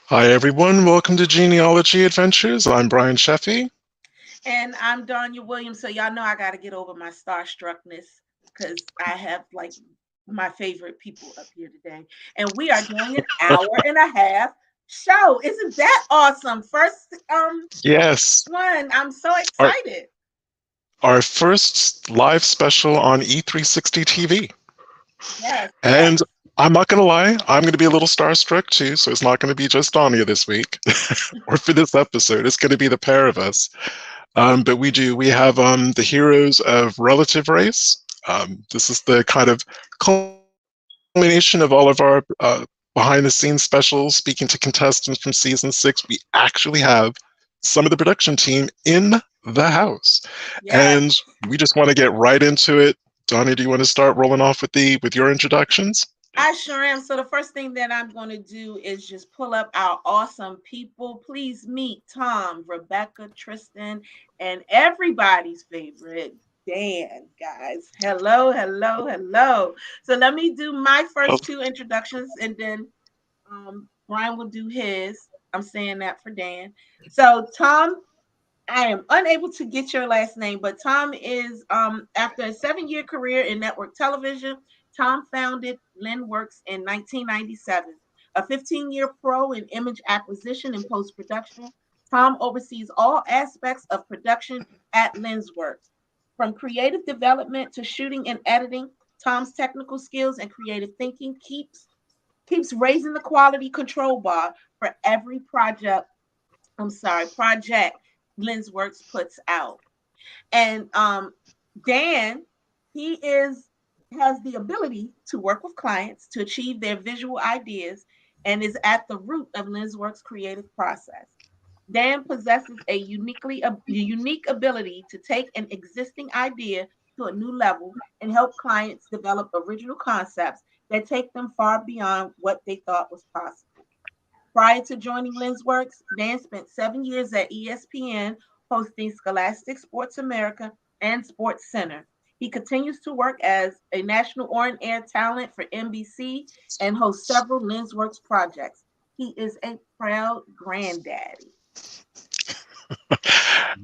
Hi, everyone. Welcome to Genealogy Adventures. I'm Brian Sheffy. And I'm Donya Williams. So y'all know I got to get over my starstruckness because I have like my favorite people up here today. And we are doing an hour and a half show. Isn't that awesome? First Yes, one. I'm so our, excited. our first live special on E360 TV. Yes, And yes. I'm not going to lie, I'm going to be a little starstruck too. So it's not going to be just Donya this week or for this episode. It's going to be the pair of us. But we have the heroes of relative race. This is the kind of culmination of all of our behind the scenes specials, speaking to contestants from season 6. We actually have some of the production team in the house, Yes. and we just want to get right into it. Donnie, do you want to start rolling off with your introductions? I sure am. So the first thing that I'm going to do is just pull up our awesome people. Please meet Tom, Rebecca, Tristan, and everybody's favorite, Dan, guys. Hello, hello, hello. So let me do my Oh, first two introductions and then Brian will do his. I'm saying that for Dan. So Tom, I am unable to get your last name, but Tom is after a 7-year career in network television, Tom founded LensWorks in 1997. A 15-year pro in image acquisition and post-production, Tom oversees all aspects of production at LensWorks. From creative development to shooting and editing, Tom's technical skills and creative thinking keeps raising the quality control bar for every project LensWorks puts out. And Dan, he is has the ability to work with clients to achieve their visual ideas and is at the root of LensWorks' creative process. Dan possesses a unique ability to take an existing idea to a new level and help clients develop original concepts that take them far beyond what they thought was possible. Prior to joining LensWorks, Dan spent 7 years at ESPN hosting Scholastic Sports America and Sports Center. He continues to work as a national on-air talent for NBC and hosts several LensWorks projects. He is a proud granddaddy. Yep.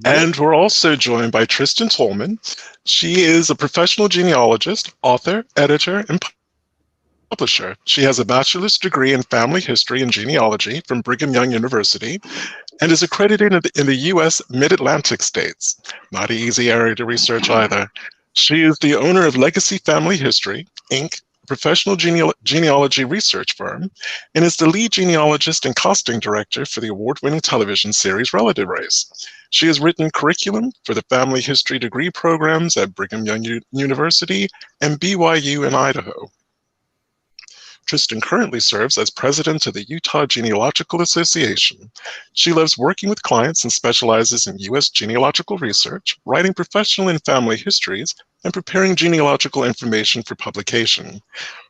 and we're also joined by Tristan Tolman. She is a professional genealogist, author, editor, and publisher. She has a bachelor's degree in family history and genealogy from Brigham Young University and is accredited in the U.S. Mid-Atlantic states. Not an easy area to research either. She is the owner of Legacy Family History, Inc., a professional genealogy research firm, and is the lead genealogist and casting director for the award-winning television series Relative Race. She has written curriculum for the family history degree programs at Brigham Young University and BYU in Idaho. Tristan currently serves as president of the Utah Genealogical Association. She loves working with clients and specializes in U.S. genealogical research, writing professional and family histories, and preparing genealogical information for publication.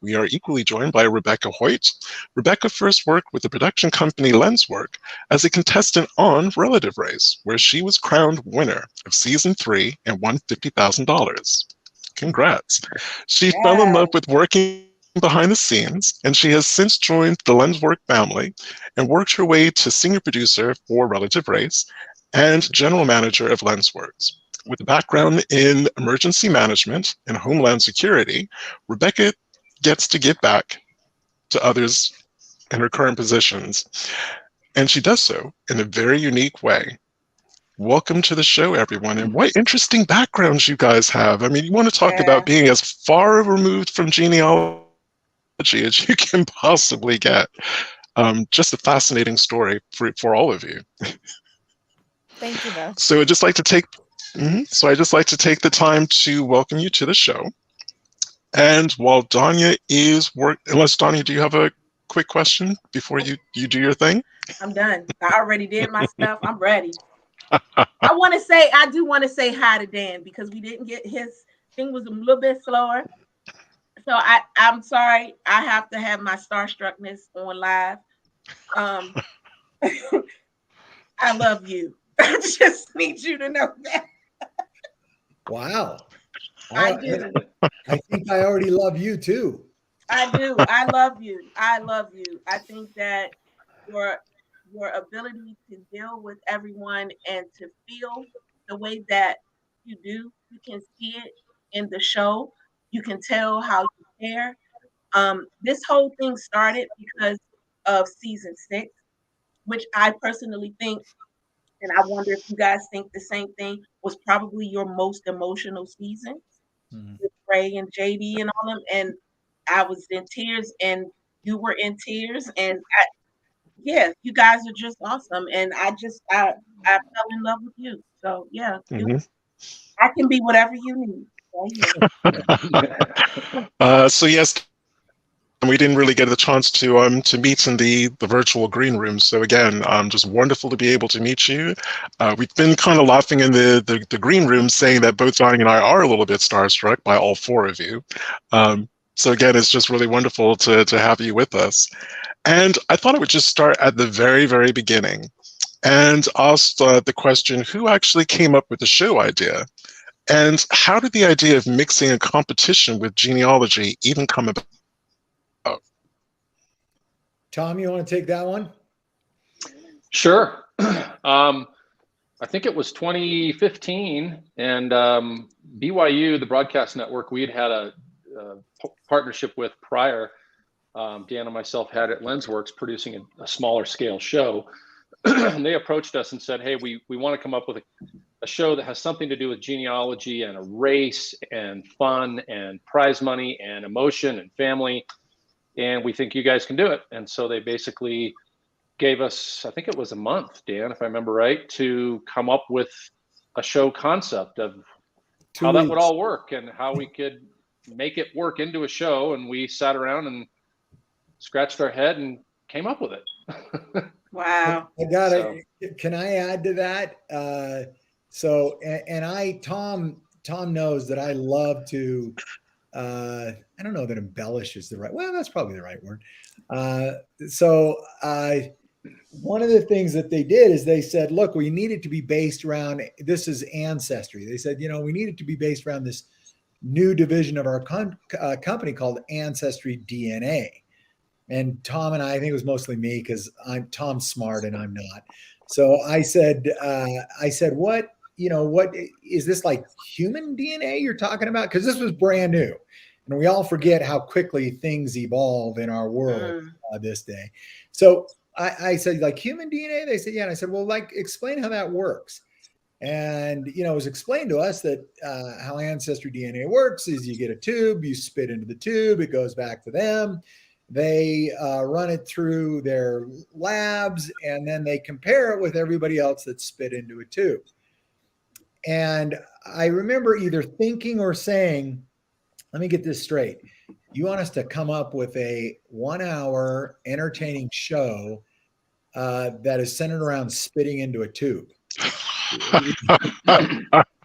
We are equally joined by Rebecca Hoyt. Rebecca first worked with the production company LensWork as a contestant on Relative Race, where she was crowned winner of season 3 and won $50,000. Congrats. She fell in love Yes. with working behind the scenes, and she has since joined the LensWork family and worked her way to senior producer for Relative Race and general manager of LensWorks. With a background in emergency management and homeland security, Rebecca gets to give back to others in her current positions, and she does so in a very unique way. Welcome to the show, everyone. And what interesting backgrounds you guys have. I mean, you want to talk about Yeah. being as far removed from genealogy as you can possibly get. Just a fascinating story for all of you. Thank you, though. So I'd just like to take I just like to take the time to welcome you to the show. And while Danya is unless Danya, do you have a quick question before you do your thing? I'm done. I already did my stuff. I'm ready. I do want to say hi to Dan because we didn't get his thing was a little bit slower. So I'm sorry. I have to have my starstruckness on live. Um, I love you. I just need you to know that Wow. I do. I think I already love you too. I do. I love you. I love you. I think that you're your ability to deal with everyone and to feel the way that you do. You can see it in the show. You can tell how you care. This whole thing started because of season 6, which I personally think, and I wonder if you guys think the same thing, was probably your most emotional season with Ray and JD and all them. And I was in tears, and you were in tears, and yeah, you guys are just awesome, and I fell in love with you. So yeah, Mhm. I can be whatever you need. Right here. So yes, we didn't really get the chance to meet in the virtual green room. So again, just wonderful to be able to meet you. We've been kind of laughing in the green room, saying that both Donnie and I are a little bit starstruck by all 4 of you. So again, it's just really wonderful to have you with us. And I thought I would just start at the very, very beginning and ask the question, who actually came up with the show idea? And how did the idea of mixing a competition with genealogy even come about? Tom, you want to take that one? Sure. I think it was 2015, and BYU, the broadcast network, we had a partnership with prior. Dan and myself had at LensWorks producing a smaller scale show. And they approached us and said, hey, we want to come up with a show that has something to do with genealogy and a race and fun and prize money and emotion and family. And we think you guys can do it. And so they basically gave us, I think it was a month, Dan, if I remember right, to come up with a show concept of how that would all work and how we could make it work into a show. And we sat around and scratched our head and came up with it. Wow. I got it. So, can I add to that? Tom knows that I love to, I don't know that embellish is the right, well, that's probably the right word. One of the things that they did is they said, look, we need it to be based around, this is ancestry. They said, we need it to be based around this new division of our company called Ancestry DNA. And Tom and I think it was mostly me because Tom's smart and I'm not. So I said, what is this, like human DNA you're talking about? Because this was brand new. And we all forget how quickly things evolve in our world this day. So I said, like human DNA? They said, yeah. And I said, well, like explain how that works. And, it was explained to us that how Ancestry DNA works is you get a tube, you spit into the tube, it goes back to them. They run it through their labs, and then they compare it with everybody else that's spit into a tube. And I remember either thinking or saying, let me get this straight. You want us to come up with a 1-hour entertaining show that is centered around spitting into a tube.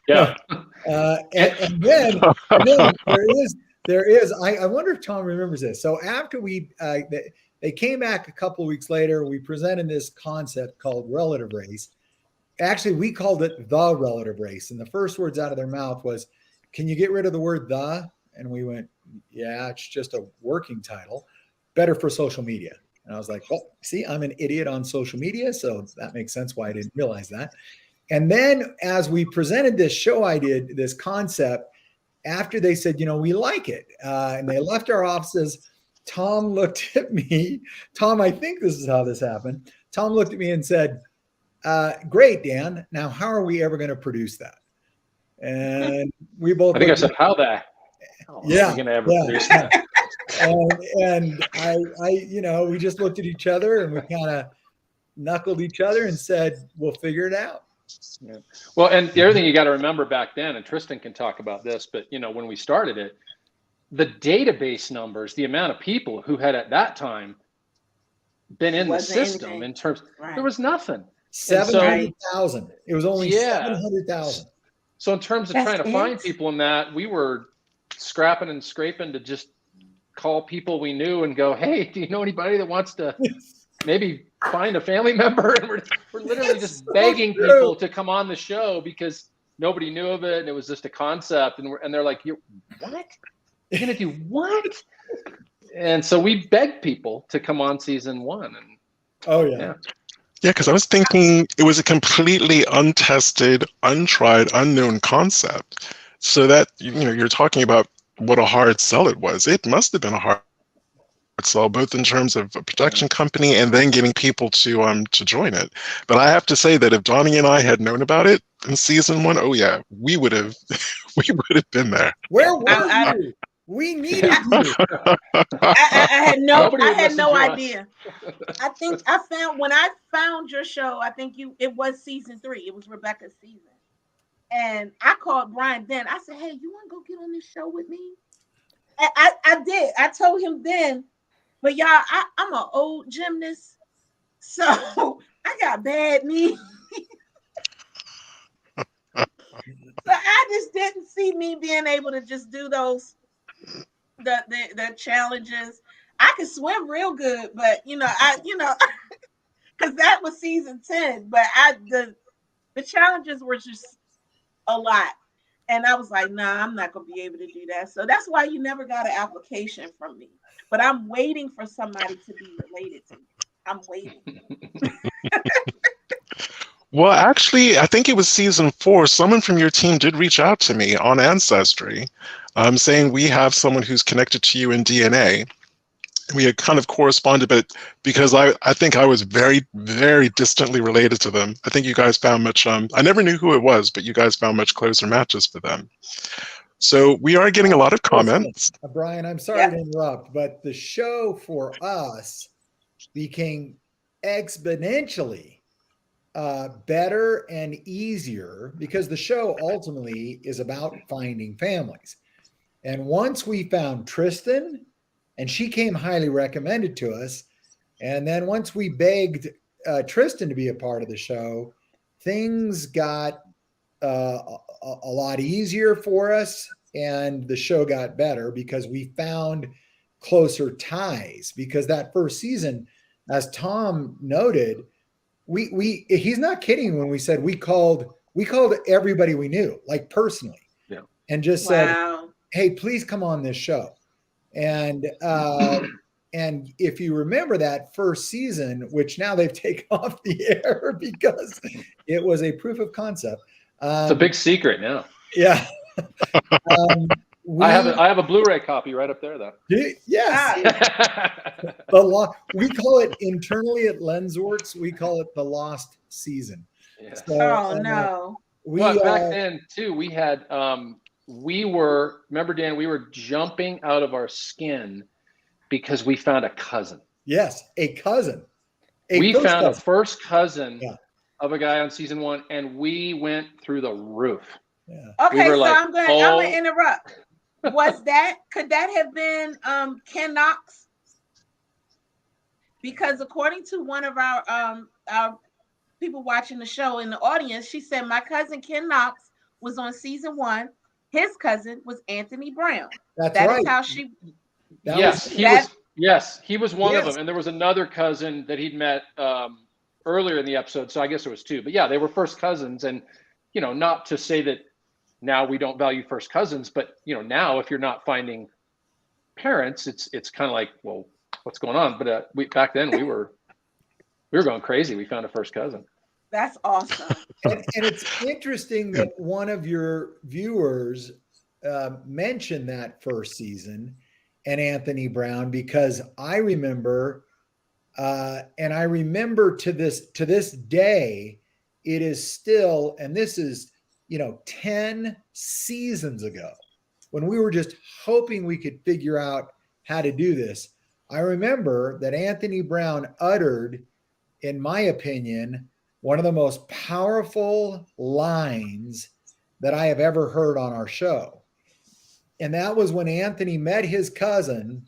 Yeah. And then there is, I wonder if Tom remembers this. So after they came back a couple of weeks later, we presented this concept called relative race. Actually, we called it the relative race. And the first words out of their mouth was, can you get rid of the word the? And we went, yeah, it's just a working title, better for social media. And I was like, well, see, I'm an idiot on social media. So that makes sense why I didn't realize that. And then as we presented this show idea, this concept, after they said, we like it, and they left our offices, Tom looked at me. Tom, I think this is how this happened. Tom looked at me and said, great, Dan. Now, how are we ever going to produce that? And we both. I think I said, how the hell are we going to ever produce that? And I, we just looked at each other and we kind of knuckled each other and said, we'll figure it out. Yeah. Well, and the other thing you got to remember back then, and Tristan can talk about this, but when we started it, the database numbers, the amount of people who had at that time been in the system anything. In terms, there was nothing. 700,000. It was only 700,000. So in terms of trying to find people in that, we were scrapping and scraping to just call people we knew and go, hey, do you know anybody that wants to maybe find a family member? And we're literally just begging people to come on the show because nobody knew of it and it was just a concept. And they're like, what? You're gonna do what? And so we begged people to come on season 1. And Yeah, because I was thinking it was a completely untested, untried, unknown concept. So that, you're talking about what a hard sell it was. It must have been a hard sell, both in terms of a production company and then getting people to join it. But I have to say that if Donnie and I had known about it in season 1, oh yeah, we would have we would have been there. Where were you? We needed you. I Nobody would had no message us. idea. I think I found when I found your show, I think it was season 3. It was Rebecca's season. And I called Brian then. I said, hey, you want to go get on this show with me? And I did. I told him then, but y'all, I'm an old gymnast, so I got bad knees. So I just didn't see me being able to just do those the challenges. I could swim real good, but because that was season 10. But the challenges were just a lot, and I was like, nah, I'm not gonna be able to do that. So that's why you never got an application from me. But I'm waiting for somebody to be related to me. I'm waiting. Well, actually, I think it was season 4. Someone from your team did reach out to me on Ancestry, saying we have someone who's connected to you in DNA. We had kind of corresponded, but because I think I was very, very distantly related to them, I think you guys found much, I never knew who it was, but you guys found much closer matches for them. So we are getting a lot of comments. Brian, I'm sorry to interrupt, but the show for us became exponentially better and easier because the show ultimately is about finding families. And once we found Tristan, and she came highly recommended to us, and then once we begged Tristan to be a part of the show, things got a lot easier for us, and the show got better because we found closer ties. Because that first season, as Tom noted, he's not kidding when we said we called everybody we knew, like personally, and just said, hey, please come on this show. And if you remember that first season, which now they've taken off the air because it was a proof of concept. It's a big secret now. Yeah. I have a Blu-ray copy right up there, though. Yes. We call it internally at Lensworks, we call it the lost season. Yeah. So, no. But back then too, we had remember, Dan, we were jumping out of our skin because we found a cousin. Yes, a cousin. We found a first cousin of a guy on season 1, and we went through the roof. Yeah. Okay, so I'm gonna interrupt. Could that have been Ken Knox? Because according to one of our people watching the show in the audience, she said my cousin Ken Knox was on season 1. His cousin was Anthony Brown. That's right. Is how she. He was one of them, and there was another cousin that he'd met earlier in the episode. So I guess there was 2, but yeah, they were first cousins. And not to say that now we don't value first cousins, but now if you're not finding parents, it's kind of like, well, what's going on? But back then we were going crazy. We found a first cousin. That's awesome. And it's interesting that one of your viewers mentioned that first season and Anthony Brown, because I remember, and I remember to this day, it is still, and this is 10 seasons ago, when we were just hoping we could figure out how to do this. I remember that Anthony Brown uttered, in my opinion, one of the most powerful lines that I have ever heard on our show. And that was when Anthony met his cousin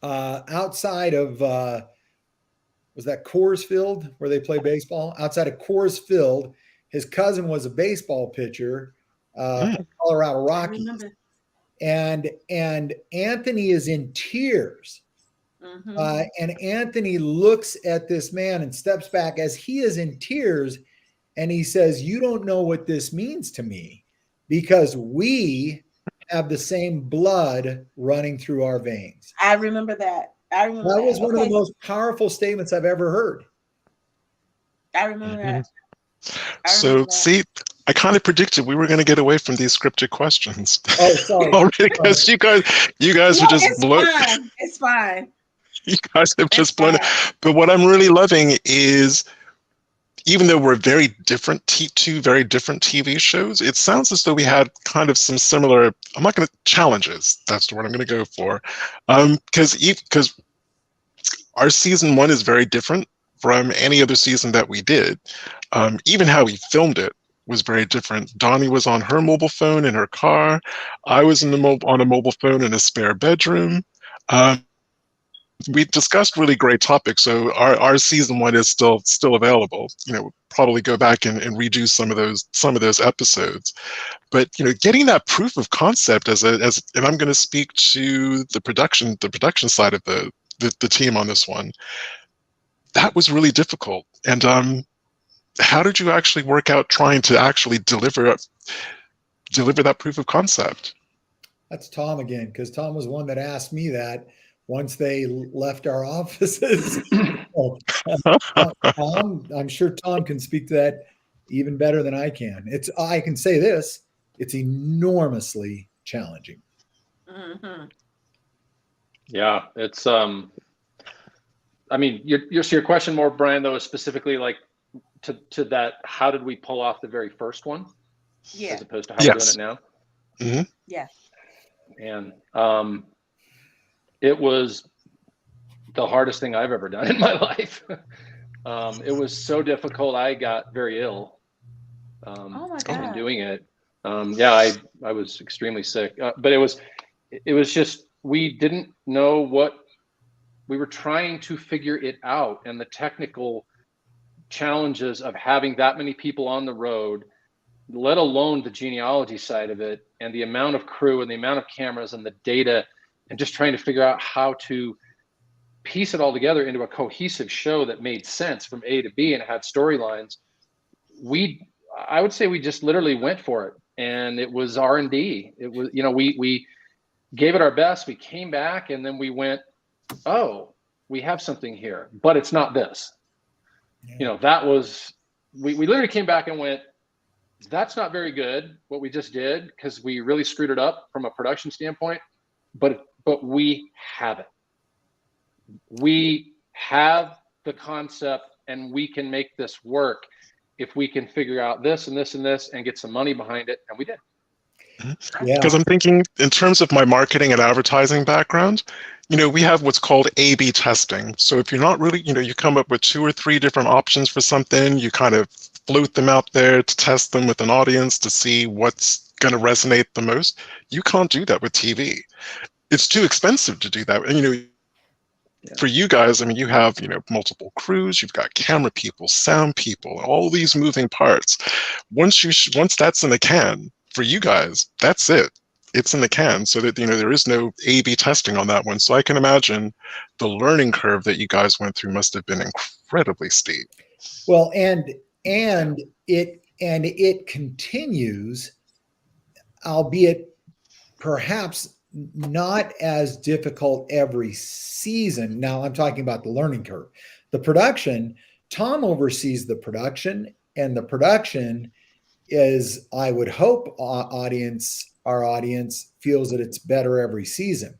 outside of, was that Coors Field where they play baseball? Outside of Coors Field, his cousin was a baseball pitcher, Colorado Rockies. And Anthony is in tears. Mm-hmm. And Anthony looks at this man and steps back as he is in tears. And he says, you don't know what this means to me because we have the same blood running through our veins. I remember that. That was one of the most powerful statements I've ever heard. I remember that. So see, I kind of predicted we were going to get away from these scripted questions. Oh, sorry. Already, because you guys are just it's fine. It's fine. You guys have just blown it. fine. But what I'm really loving is, even though we're very different, two very different TV shows, it sounds as though we had kind of some similar, I'm not going to, challenges. That's the word I'm going to go for. Because our season 1 is very different from any other season that we did. Even how we filmed it was very different. Donnie was on her mobile phone in her car. I was on a mobile phone in a spare bedroom. We discussed really great topics, so our season 1 is still available. We'll probably go back and redo some of those episodes. But getting that proof of concept and I'm going to speak to the production side of the team on this one. That was really difficult. And how did you actually work out trying to actually deliver that proof of concept? That's Tom again, because Tom was one that asked me that once they left our offices. Tom, I'm sure Tom can speak to that even better than I can. I can say this, it's enormously challenging. Mm-hmm. Yeah, it's I mean, your question more, Brian, though, is specifically like to that, how did we pull off the very first one? Yeah. As opposed to how we're doing it now? Mm-hmm. Yeah. And it was the hardest thing I've ever done in my life. It was so difficult. I got very ill Oh my God. doing it. I was extremely sick, but it was just, we didn't know what we were trying to figure it out, and the technical challenges of having that many people on the road, let alone the genealogy side of it, and the amount of crew and the amount of cameras and the data, and just trying to figure out how to piece it all together into a cohesive show that made sense from A to B and had storylines. I would say we just literally went for it, and it was R&D. It was, we gave it our best. We came back, and then we went, oh, we have something here, but it's not this. Yeah. That was, we literally came back and went, that's not very good what we just did, because we really screwed it up from a production standpoint, but we have it. We have the concept, and we can make this work if we can figure out this and this and this and get some money behind it. And we did. Yeah. Because I'm thinking in terms of my marketing and advertising background, we have what's called A/B testing. So if you're not really, you come up with 2 or 3 different options for something, you kind of float them out there to test them with an audience to see what's going to resonate the most. You can't do that with TV. It's too expensive to do that. And, for you guys, I mean, you have, multiple crews, you've got camera people, sound people, all these moving parts. Once that's in the can, for you guys, that's it. It's in the can, so that there is no A/B testing on that one. So I can imagine the learning curve that you guys went through must have been incredibly steep. Well, and it continues, albeit perhaps not as difficult every season. Now I'm talking about the learning curve. The production, Tom oversees the production, and the production is, I would hope our audience feels that it's better every season.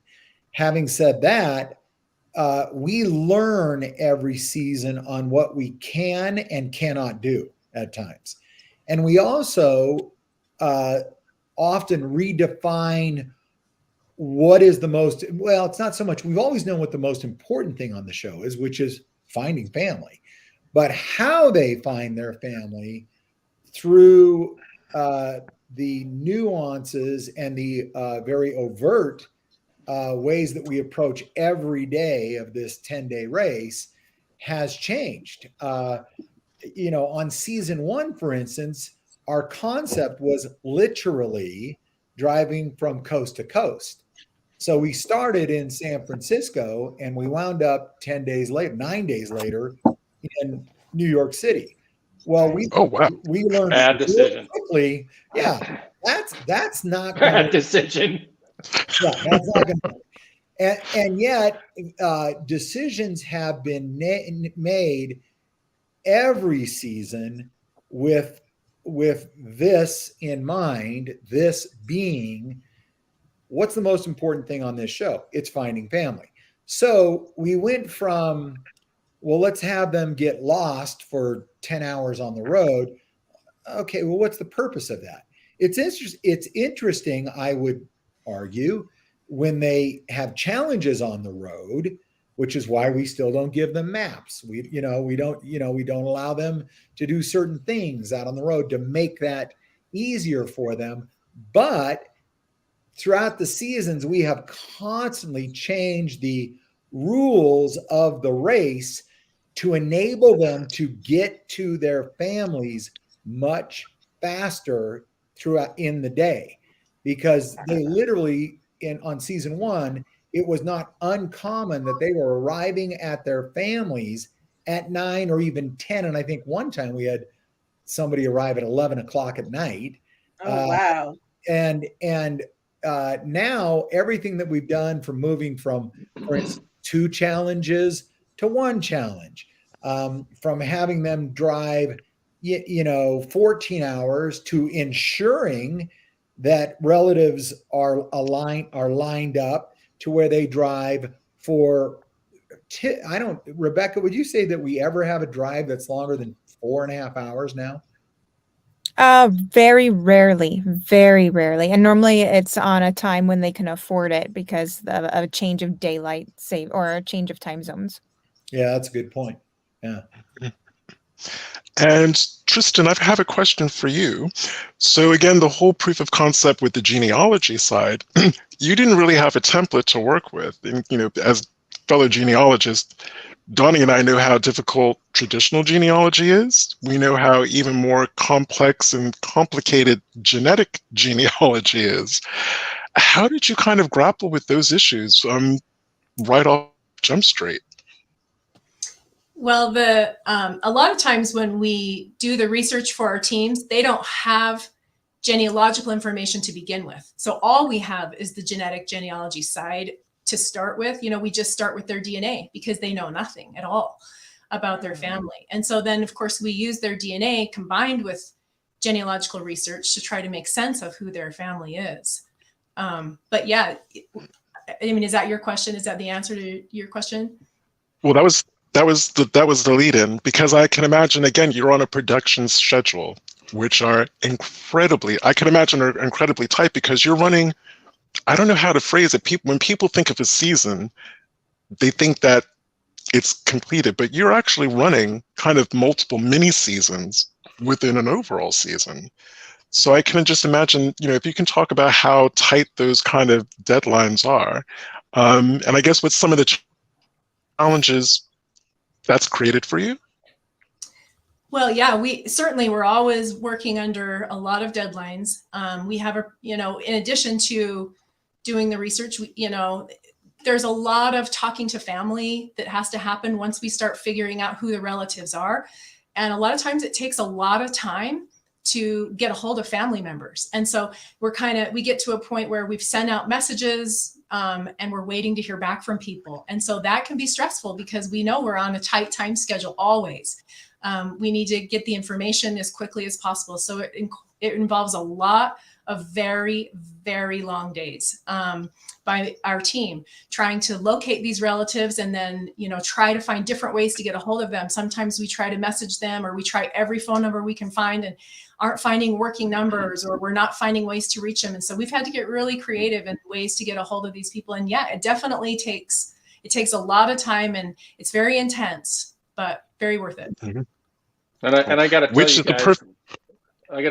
Having said that, we learn every season on what we can and cannot do at times. And we also often redefine what is the most, well, it's not so much, we've always known what the most important thing on the show is, which is finding family. But how they find their family through the nuances and the very overt ways that we approach every day of this 10-day race has changed. On season 1, for instance, our concept was literally driving from coast to coast. So we started in San Francisco, and we wound up 9 days later in New York City. Well, we learned Bad decision. quickly. Yeah, that's not Bad decision. Yeah, that's not going to. And yet, decisions have been made, every season with this in mind, this being what's the most important thing on this show? It's finding family. So we went from, well, let's have them get lost for 10 hours on the road. Okay, well, what's the purpose of that? It's interesting, I would argue, when they have challenges on the road, which is why we still don't give them maps. We don't allow them to do certain things out on the road to make that easier for them. But throughout the seasons, we have constantly changed the rules of the race to enable them to get to their families much faster throughout in the day, because they literally on season 1, it was not uncommon that they were arriving at their families at 9 or even 10. And I think one time we had somebody arrive at 11 o'clock at night. Oh, wow. And now everything that we've done from moving from, for instance, 2 challenges to 1 challenge, from having them drive 14 hours to ensuring that relatives are lined up to where they drive for Rebecca, would you say that we ever have a drive that's longer than 4.5 hours now? Very rarely, and normally it's on a time when they can afford it because of a change of daylight or a change of time zones. Yeah, that's a good point. Yeah. And Tristan, I have a question for you. So again, the whole proof of concept with the genealogy side, you didn't really have a template to work with. And, as fellow genealogists, Donnie and I know how difficult traditional genealogy is. We know how even more complex and complicated genetic genealogy is. How did you kind of grapple with those issues right off Jump Street? Well, a lot of times when we do the research for our teams, they don't have genealogical information to begin with. So all we have is the genetic genealogy side to start with. We just start with their DNA because they know nothing at all about their family. And so then, of course, we use their DNA combined with genealogical research to try to make sense of who their family is. But yeah, is that your question? Is that the answer to your question? Well, that was the lead-in, because I can imagine, again, you're on a production schedule, which are incredibly tight, because you're running, I don't know how to phrase it. When people think of a season, they think that it's completed, but you're actually running kind of multiple mini seasons within an overall season. So I can just imagine, if you can talk about how tight those kind of deadlines are, and I guess what some of the challenges that's created for you? Well, yeah, we're always working under a lot of deadlines. We have in addition to doing the research, there's a lot of talking to family that has to happen once we start figuring out who the relatives are. And a lot of times it takes a lot of time to get a hold of family members. And so we get to a point where we've sent out messages, and we're waiting to hear back from people. And so that can be stressful because we know we're on a tight time schedule always. We need to get the information as quickly as possible. So it involves a lot of very, very long days by our team trying to locate these relatives and then, try to find different ways to get a hold of them. Sometimes we try to message them, or we try every phone number we can find and aren't finding working numbers, or we're not finding ways to reach them. And so we've had to get really creative in ways to get a hold of these people. And yeah, it definitely takes a lot of time, and it's very intense, but very worth it. Mm-hmm. And I got to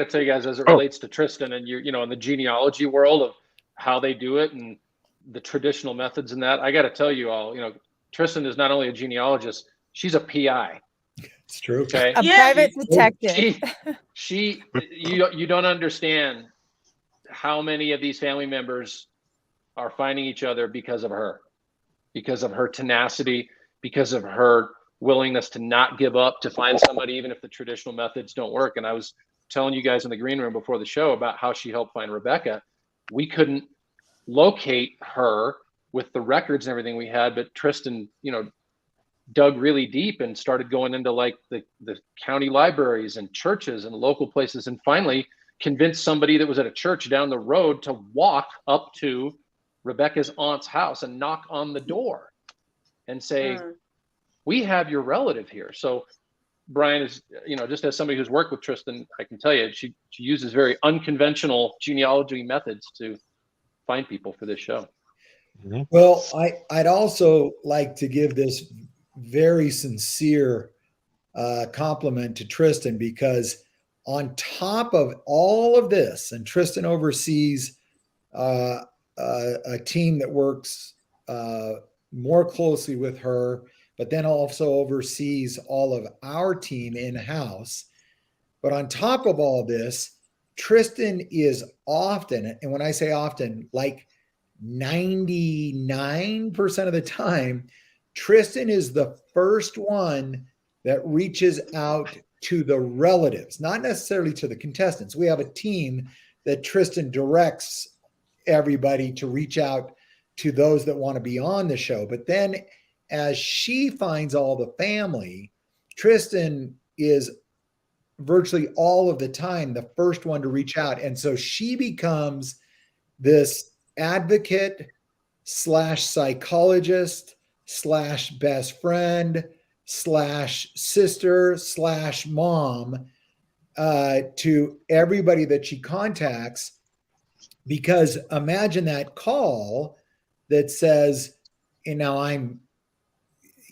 tell you guys, as it relates to Tristan and in the genealogy world of how they do it and the traditional methods and that, I got to tell you all, Tristan is not only a genealogist, she's a PI. It's true. Okay. A private detective. You don't understand how many of these family members are finding each other because of her tenacity, because of her willingness to not give up, to find somebody, even if the traditional methods don't work. And I was telling you guys in the green room before the show about how she helped find Rebecca. We couldn't locate her with the records and everything we had, but Tristan, dug really deep and started going into like the county libraries and churches and local places, and finally convinced somebody that was at a church down the road to walk up to Rebecca's aunt's house and knock on the door and say, we have your relative here. So Brian is, just as somebody who's worked with Tristan, I can tell you, she uses very unconventional genealogy methods to find people for this show. Well, I'd also like to give this very sincere compliment to Tristan, because on top of all of this, and Tristan oversees a team that works more closely with her, but then also oversees all of our team in-house. But on top of all this, Tristan is often, and when I say often, like 99% of the time, Tristan is the first one that reaches out to the relatives, not necessarily to the contestants. We have a team that Tristan directs everybody to reach out to those that want to be on the show. But then as she finds all the family, Tristan is virtually all of the time the first one to reach out. And so she becomes this advocate / psychologist / best friend / sister / mom to everybody that she contacts. Because imagine that call that says, I'm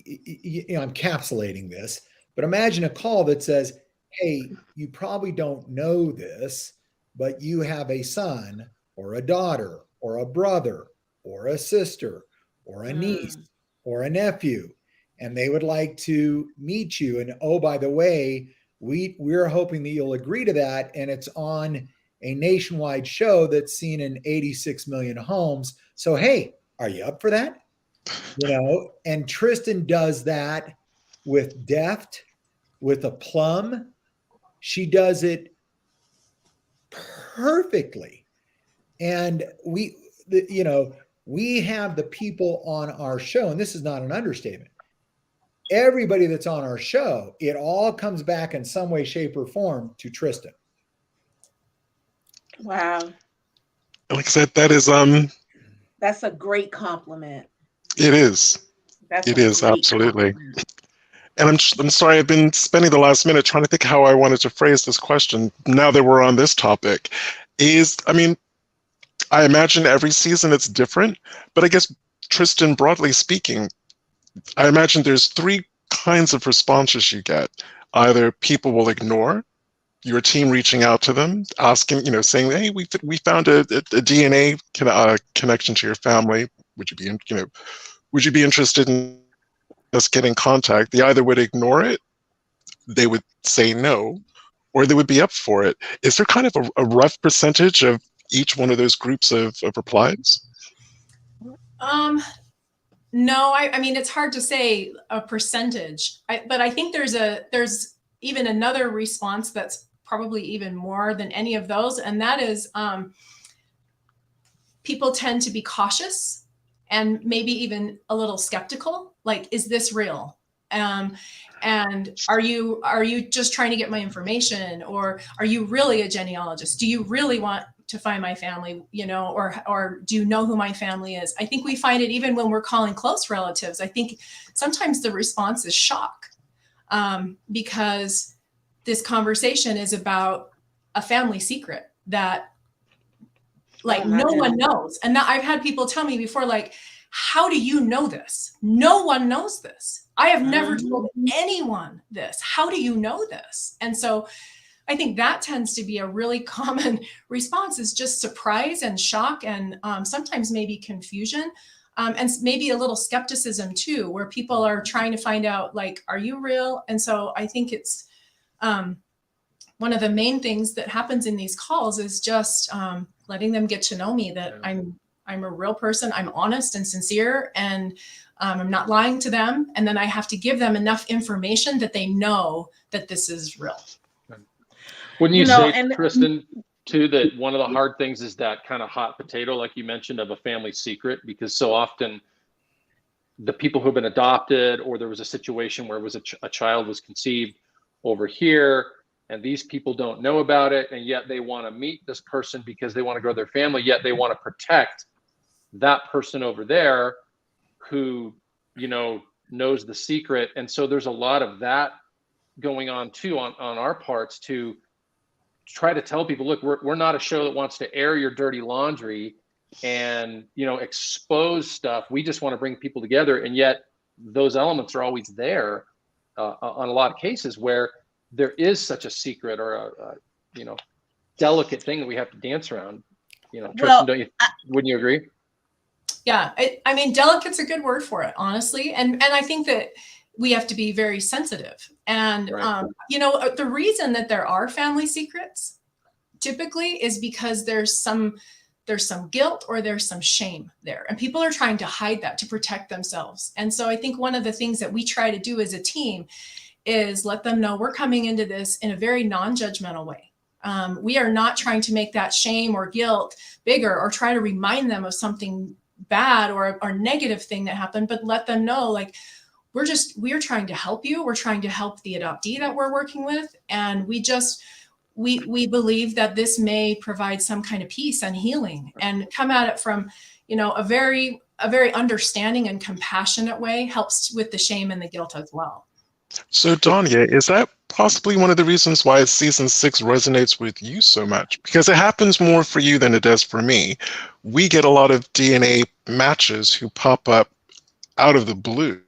encapsulating this, but imagine a call that says, hey, you probably don't know this, but you have a son or a daughter or a brother or a sister or a niece or a nephew, and they would like to meet you. And oh, by the way, we're hoping that you'll agree to that. And it's on a nationwide show that's seen in 86 million homes. So, hey, are you up for that? And Tristan does that with deft, with aplomb. She does it perfectly. And we have the people on our show, and this is not an understatement. Everybody that's on our show, it all comes back in some way, shape, or form to Tristan. Wow. Like I said, that is that's a great compliment. It is. It is absolutely. And I'm sorry, I've been spending the last minute trying to think how I wanted to phrase this question now that we're on this topic. I imagine every season it's different, but I guess, Tristan, broadly speaking, I imagine there's three kinds of responses you get. Either people will ignore your team reaching out to them, asking, saying, hey, we found a DNA connection to your family. Would you be interested in us getting in contact? They either would ignore it, they would say no, or they would be up for it. Is there kind of a rough percentage of each one of those groups of replies? No, I mean, it's hard to say a percentage, but I think there's even another response that's probably even more than any of those. And that is people tend to be cautious and maybe even a little skeptical. Like, is this real? And are you just trying to get my information, or are you really a genealogist? Do you really want to find my family, or do you know who my family is? I think we find it even when we're calling close relatives. I think sometimes the response is shock, because this conversation is about a family secret that no one knows. And I've had people tell me before, like, how do you know this? No one knows this. I have never told anyone this. How do you know this? And so I think that tends to be a really common response, is just surprise and shock, and sometimes maybe confusion, and maybe a little skepticism too, where people are trying to find out, like, are you real? And so I think it's one of the main things that happens in these calls is just letting them get to know me, that I'm a real person, I'm honest and sincere, and I'm not lying to them. And then I have to give them enough information that they know that this is real. Wouldn't you say, Tristan, too, that one of the hard things is that kind of hot potato, like you mentioned, of a family secret? Because so often the people who have been adopted, or there was a situation where it was a child was conceived over here, and these people don't know about it, and yet they want to meet this person because they want to grow their family, yet they want to protect that person over there who, you know, knows the secret. And so there's a lot of that going on too on our parts to try to tell people, look, we're not a show that wants to air your dirty laundry and, you know, expose stuff. We just want to bring people together. And yet those elements are always there on a lot of cases where there is such a secret or a you know, delicate thing that we have to dance around. You know, Tristan, wouldn't you agree? Yeah, I mean, delicate's a good word for it, honestly. And I think that we have to be very sensitive. And, Right. you know, the reason that there are family secrets typically is because there's some guilt or there's some shame there. And people are trying to hide that to protect themselves. And so I think one of the things that we try to do as a team is let them know we're coming into this in a very non-judgmental way. We are not trying to make that shame or guilt bigger or try to remind them of something bad or negative thing that happened, but let them know, like, we're trying to help you. We're trying to help the adoptee that we're working with. And we believe that this may provide some kind of peace and healing and come at it from, you know, a very understanding and compassionate way, helps with the shame and the guilt as well. So Danya, is that possibly one of the reasons why season 6 resonates with you so much? Because it happens more for you than it does for me. We get a lot of DNA matches who pop up out of the blue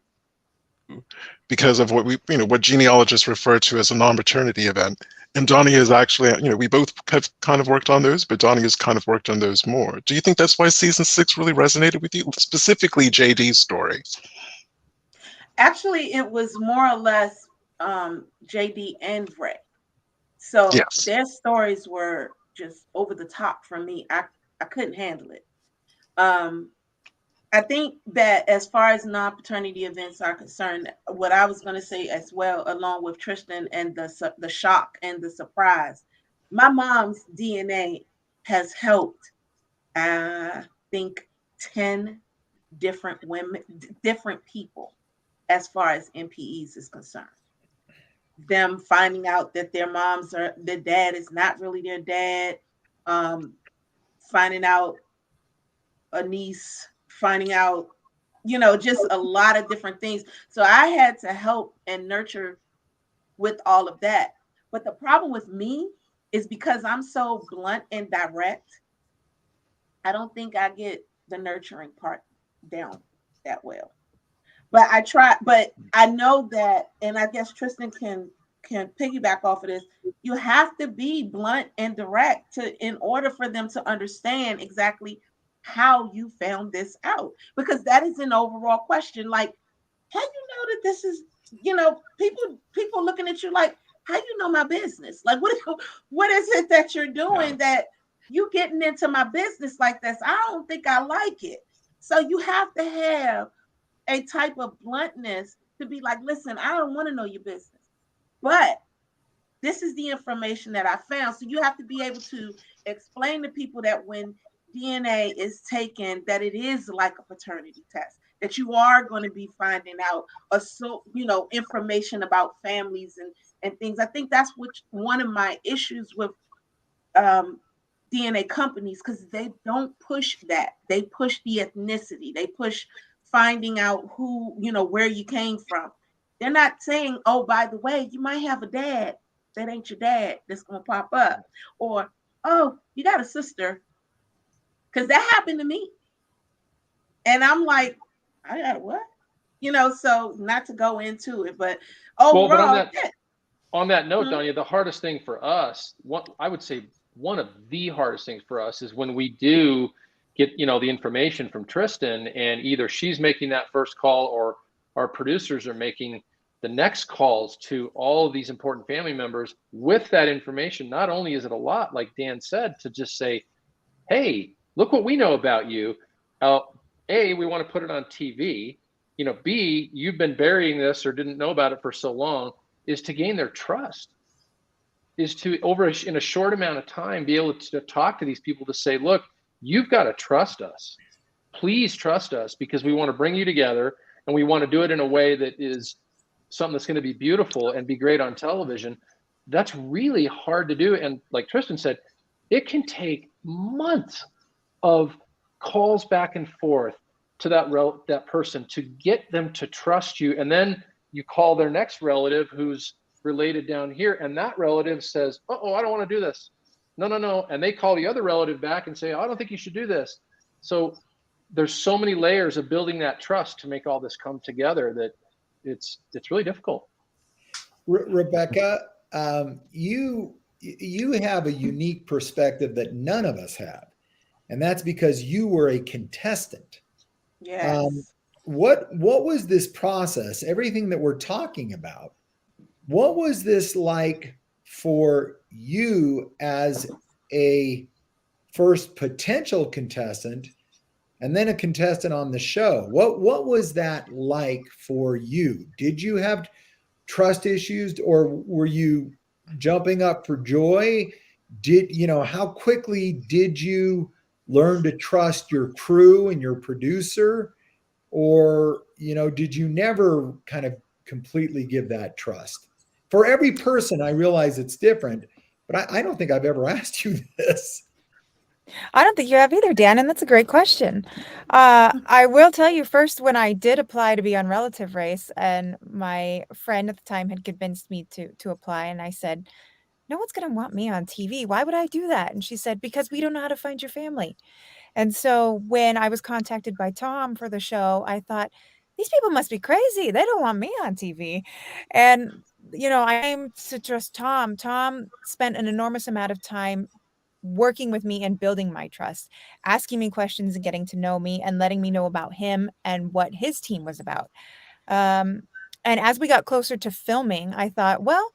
because of what genealogists refer to as a non-paternity event. And Donnie is actually, you know, we both have kind of worked on those, but Donnie has kind of worked on those more. Do you think that's why season 6 really resonated with you, specifically JD's story? Actually, it was more or less JD and Ray. So Yes. Their stories were just over the top for me. I couldn't handle it. I think that as far as non-paternity events are concerned, what I was going to say as well, along with Tristan and the shock and the surprise, my mom's DNA has helped, I think, 10 different women, different people, as far as NPEs is concerned. Them finding out that their dad is not really their dad, finding out a niece, finding out, you know, just a lot of different things. So I had to help and nurture with all of that. But the problem with me is because I'm so blunt and direct, I don't think I get the nurturing part down that well. But I try, but I know that, and I guess Tristan can piggyback off of this. You have to be blunt and direct in order for them to understand exactly how you found this out, because that is an overall question. Like, how you know that this is, you know, people looking at you like, how you know my business? Like, what is it that you're doing that you getting into my business like this? I don't think I like it. So you have to have a type of bluntness to be like, listen, I don't want to know your business, but this is the information that I found. So you have to be able to explain to people that when DNA is taken, that it is like a paternity test, that you are going to be finding out information about families and things. I think that's one of my issues with DNA companies, because they don't push that. They push the ethnicity. They push finding out who, you know, where you came from. They're not saying, oh, by the way, you might have a dad that ain't your dad that's going to pop up. Or, oh, you got a sister. Because that happened to me. And I'm like, I got what? You know, so not to go into it, but overall. Well, but on that note, Danya, the hardest thing for us, I would say one of the hardest things for us is when we do get, you know, the information from Tristan, and either she's making that first call or our producers are making the next calls to all of these important family members with that information. Not only is it a lot, like Dan said, to just say, hey, look what we know about you. A, we want to put it on TV. You know, B, you've been burying this or didn't know about it for so long, is to gain their trust, is to, in a short amount of time, be able to talk to these people to say, look, you've got to trust us. Please trust us, because we want to bring you together and we want to do it in a way that is something that's going to be beautiful and be great on television, that's really hard to do. And like Tristan said, it can take months of calls back and forth to that person to get them to trust you. And then you call their next relative who's related down here, and that relative says, "Oh, I don't want to do this. No. And they call the other relative back and say, "I don't think you should do this." So there's so many layers of building that trust to make all this come together that it's really difficult. Rebecca, you have a unique perspective that none of us have, and that's because you were a contestant. Yes. What was this process? Everything that we're talking about, what was this like for you as a first potential contestant and then a contestant on the show? What was that like for you? Did you have trust issues, or were you jumping up for joy? How quickly did you learn to trust your crew and your producer? Or, did you never kind of completely give that trust? For every person, I realize it's different, but I don't think I've ever asked you this. I don't think you have either, Dan, and that's a great question. I will tell you first, when I did apply to be on Relative Race, and my friend at the time had convinced me to apply, and I said, "No one's going to want me on TV. Why would I do that?" And she said, "Because we don't know how to find your family." And so when I was contacted by Tom for the show, I thought, these people must be crazy. They don't want me on TV. And, I aim to trust Tom. Tom spent an enormous amount of time working with me and building my trust, asking me questions and getting to know me and letting me know about him and what his team was about. And as we got closer to filming, I thought, well,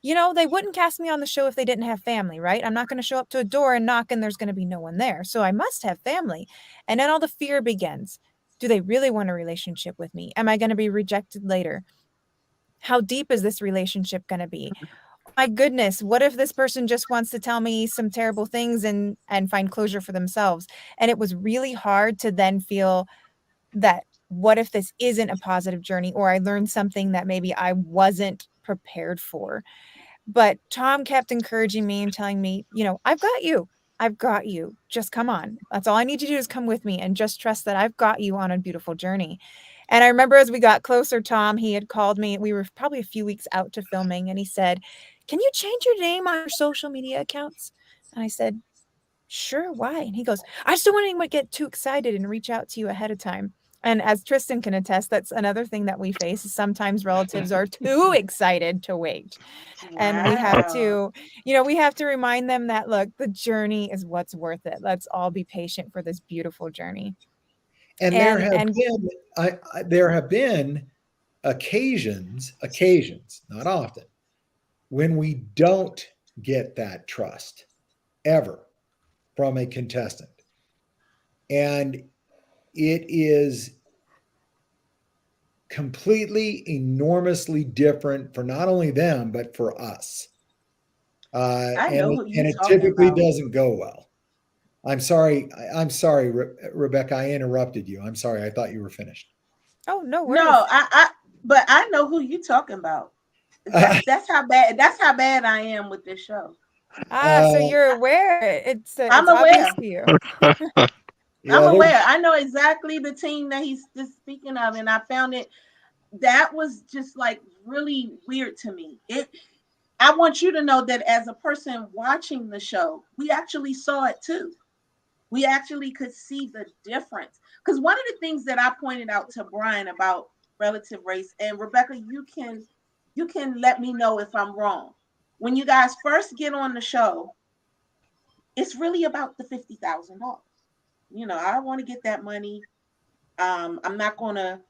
they wouldn't cast me on the show if they didn't have family, right? I'm not going to show up to a door and knock and there's going to be no one there. So I must have family. And then all the fear begins. Do they really want a relationship with me? Am I going to be rejected later? How deep is this relationship going to be? My goodness, what if this person just wants to tell me some terrible things and find closure for themselves? And it was really hard to then feel that, what if this isn't a positive journey, or I learned something that maybe I wasn't prepared for? But Tom kept encouraging me and telling me, I've got you. I've got you. Just come on. That's all I need you to do is come with me and just trust that I've got you on a beautiful journey. And I remember as we got closer, Tom, he had called me. We were probably a few weeks out to filming, and he said, "Can you change your name on your social media accounts?" And I said, "Sure, why?" And he goes, "I just don't want anyone to get too excited and reach out to you ahead of time." And as Tristan can attest, that's another thing that we face is sometimes relatives are too excited to wait. And we have to, we have to remind them that, look, the journey is what's worth it. Let's all be patient for this beautiful journey. And there have been occasions, not often, when we don't get that trust ever from a contestant. And it is completely, enormously different for not only them, but for us. And it typically doesn't go well. I'm sorry, Rebecca, I interrupted you. I'm sorry. I thought you were finished. Oh, no worries. No, but I know who you're talking about. That's how bad I am with this show. So you're aware. I'm aware. To you. I'm aware. I know exactly the team that he's just speaking of, and I found that was just like really weird to me. I want you to know that as a person watching the show, we actually saw it too. We actually could see the difference. Because one of the things that I pointed out to Brian about Relative Race, and Rebecca, you can let me know if I'm wrong. When you guys first get on the show, it's really about the $50,000. I want to get that money. I'm not going to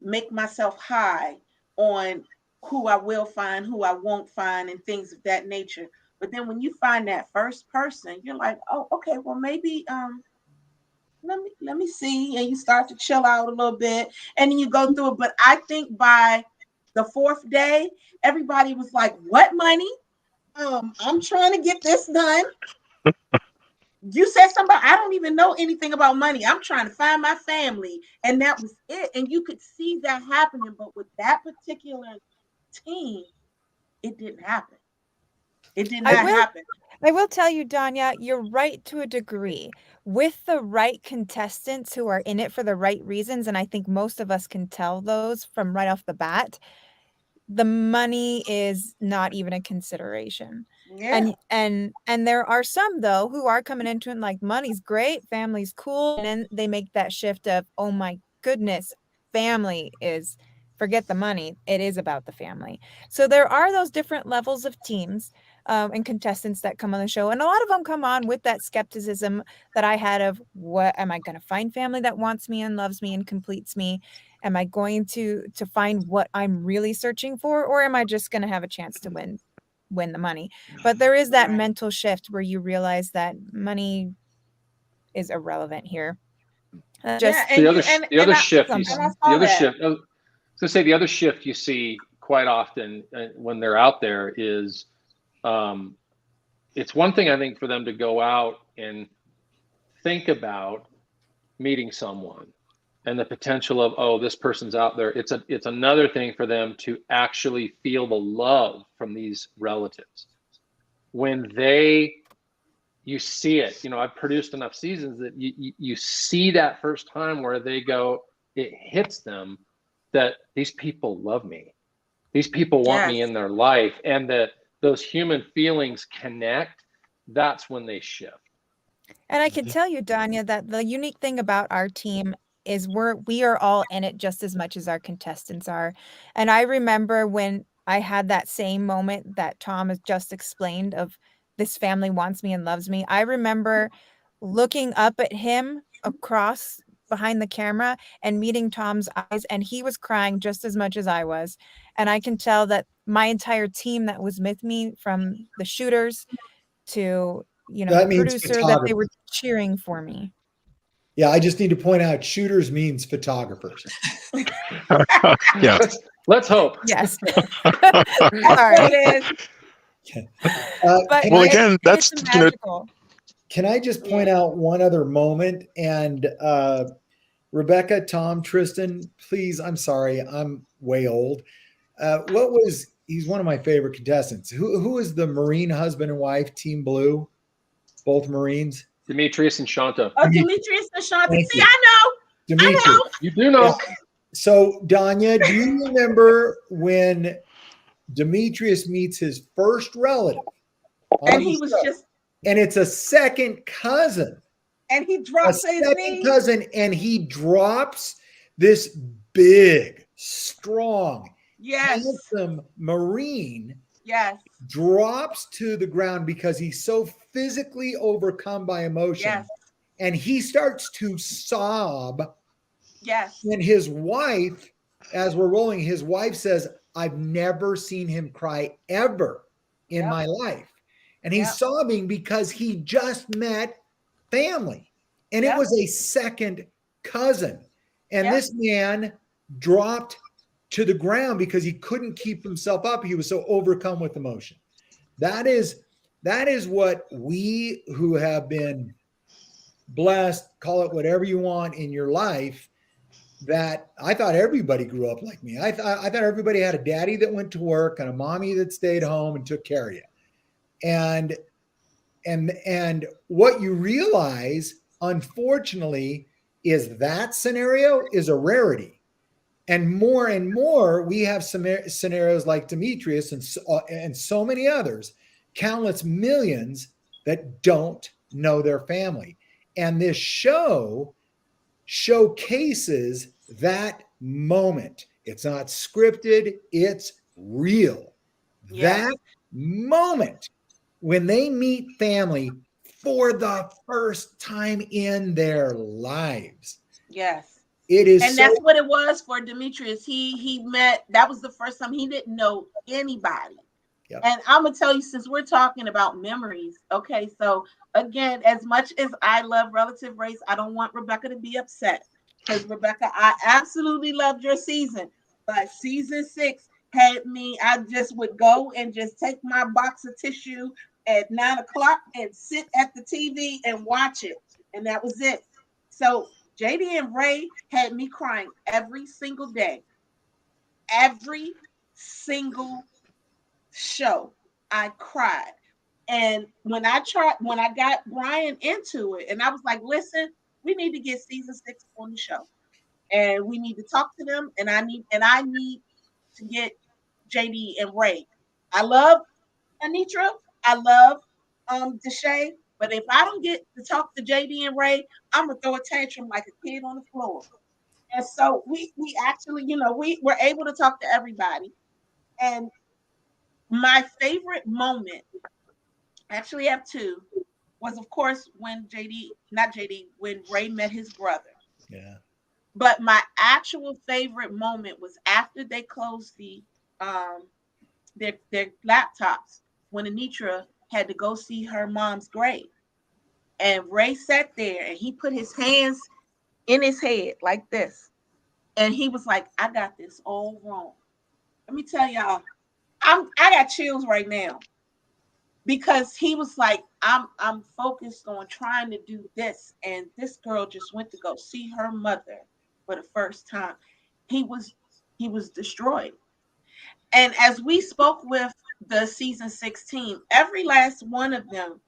make myself high on who I will find, who I won't find, and things of that nature. But then when you find that first person, you're like, oh, okay, well, maybe let me see. And you start to chill out a little bit, and then you go through it. But I think by the fourth day, everybody was like, what money? I'm trying to get this done. You said something, I don't even know anything about money. I'm trying to find my family. And that was it. And you could see that happening. But with that particular team, it didn't happen. It did not happen. I will tell you, Danya, you're right to a degree. With the right contestants who are in it for the right reasons, and I think most of us can tell those from right off the bat, the money is not even a consideration. Yeah. And there are some though who are coming into it like money's great, family's cool, and then they make that shift of, oh my goodness, family is, forget the money, it is about the family. So there are those different levels of teams and contestants that come on the show, and a lot of them come on with that skepticism that I had of, what am I going to find family that wants me and loves me and completes me? Am I going to find what I'm really searching for, or am I just going to have a chance to win the money? But there is that mental shift where you realize that money is irrelevant here. The other shift you see quite often when they're out there is, it's one thing I think for them to go out and think about meeting someone and the potential of, oh, this person's out there. It's another thing for them to actually feel the love from these relatives. When you see it, I've produced enough seasons that you see that first time where they go, it hits them that these people love me. These people want me in their life, and that those human feelings connect. That's when they shift. And I can tell you, Danya, that the unique thing about our team is we are all in it just as much as our contestants are. And I remember when I had that same moment that Tom has just explained of, this family wants me and loves me. I remember looking up at him across behind the camera and meeting Tom's eyes, and he was crying just as much as I was. And I can tell that my entire team that was with me, from the shooters to, the producer, that they were cheering for me. Yeah, I just need to point out, shooters means photographers. Yeah. Let's hope. Yes. Sorry. But well, again, that's magical. Can I just point out one other moment? And Rebecca, Tom, Tristan, please, I'm sorry, I'm way old. He's one of my favorite contestants. Who is the Marine husband and wife, Team Blue? Both Marines? Demetrius and Shanta. Oh, Demetrius and Shanta. See, I know. Demetrius. I know. You do know. Yeah. So, Danya, do you remember when Demetrius meets his first relative? And he was and it's a second cousin. And he drops his second cousin, and he drops this big, strong, handsome Marine. Yes. Drops to the ground because he's so physically overcome by emotion. Yes. And he starts to sob. Yes. And his wife, as we're rolling, his wife says, I've never seen him cry ever in my life. And he's sobbing because he just met family. And it was a second cousin. And this man dropped to the ground because he couldn't keep himself up. He was so overcome with emotion. That is what we who have been blessed, call it whatever you want in your life, that I thought everybody grew up like me. I thought everybody had a daddy that went to work and a mommy that stayed home and took care of you. And what you realize, unfortunately, is that scenario is a rarity. And more, we have some scenarios like Demetrius and so many others, countless millions that don't know their family. And this show showcases that moment. It's not scripted, it's real. That moment when they meet family for the first time in their lives. Yes. It is, and that's what it was for Demetrius. He met, that was the first time he didn't know anybody. Yep. And I'm gonna tell you, since we're talking about memories, okay, so again, as much as I love Relative Race, I don't want Rebecca to be upset, because Rebecca, I absolutely loved your season, but season 6 had me, I just would go and just take my box of tissue at 9 o'clock and sit at the TV and watch it. And that was it. So JD and Ray had me crying every single day. Every single show, I cried. And when I got Brian into it, and I was like, listen, we need to get season 6 on the show. And we need to talk to them. And I need to get JD and Ray. I love Anitra. I love Deshae. But if I don't get to talk to JD and Ray, I'm gonna throw a tantrum like a kid on the floor. And so we actually, we were able to talk to everybody. And my favorite moment, I actually have two, was of course when when Ray met his brother. Yeah. But my actual favorite moment was after they closed their laptops, when Anitra had to go see her mom's grave. And Ray sat there and he put his hands in his head like this. And he was like, I got this all wrong. Let me tell y'all, I got chills right now. Because he was like, I'm focused on trying to do this. And this girl just went to go see her mother for the first time. He was destroyed. And as we spoke with the season 16, every last one of them,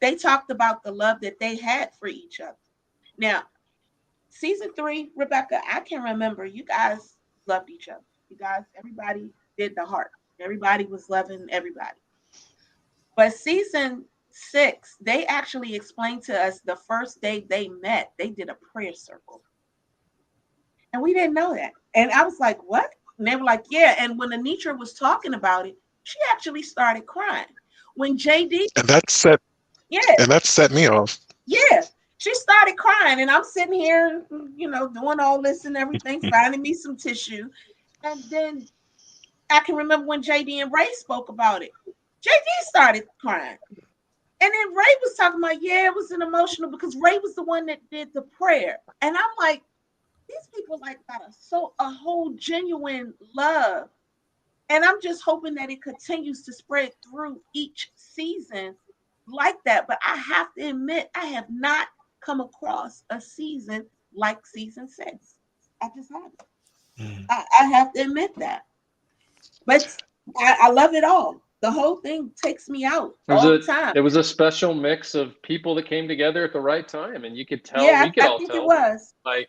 they talked about the love that they had for each other. Now, season 3, Rebecca, I can remember you guys loved each other. You guys, everybody did the heart. Everybody was loving everybody. But season 6, they actually explained to us the first day they met, they did a prayer circle. And we didn't know that. And I was like, what? And they were like, yeah. And when Anitra was talking about it, she actually started crying. When JD... And that set me off. Yeah. She started crying. And I'm sitting here, doing all this and everything, finding me some tissue. And then I can remember when JD and Ray spoke about it. JD started crying. And then Ray was talking about, yeah, it was an emotional, because Ray was the one that did the prayer. And I'm like, these people got a whole genuine love. And I'm just hoping that it continues to spread through each season like that. But I have to admit, I have not come across a season like season 6. I just haven't. I have to admit that. But I love it all. The whole thing takes me out all the time. It was a special mix of people that came together at the right time, and you could tell. Yeah, we could all think tell. It was. Like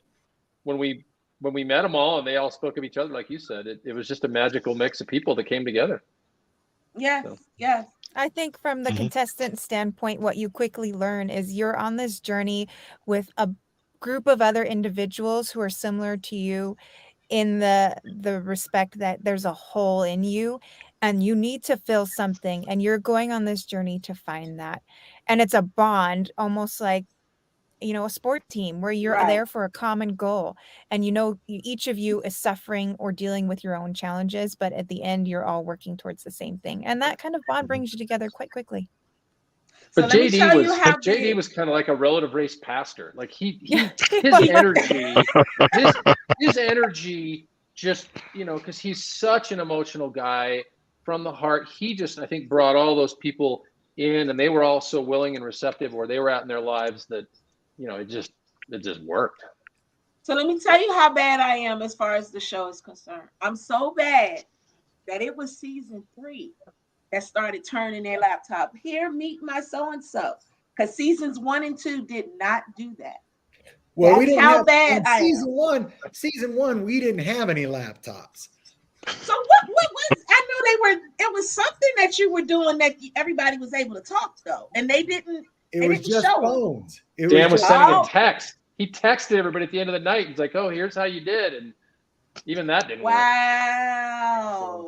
when we met them all, and they all spoke of each other, like you said, it was just a magical mix of people that came together. Yes, yes. I think from the contestant standpoint, what you quickly learn is you're on this journey with a group of other individuals who are similar to you in the respect that there's a hole in you and you need to fill something, and you're going on this journey to find that. And it's a bond, almost like, a sport team where you're Right. there for a common goal, and each of you is suffering or dealing with your own challenges, but at the end you're all working towards the same thing, and that kind of bond brings you together quite quickly. But so JD was kind of like a relative race pastor. Like his energy just, because he's such an emotional guy from the heart. He just, I think, brought all those people in, and they were all so willing and receptive where they were at in their lives that, it just worked. So let me tell you how bad I am as far as the show is concerned. I'm so bad that it was season 3 that started turning their laptop. Here, meet my so-and-so. Because seasons 1 and 2 did not do that. Well, we didn't have bad season one, we didn't have any laptops. So what was, I know it was something that you were doing that everybody was able to talk though. And they didn't. It was just phones. Dan was sending a text. He texted everybody at the end of the night. He's like, oh, here's how you did. And even that didn't work. Wow.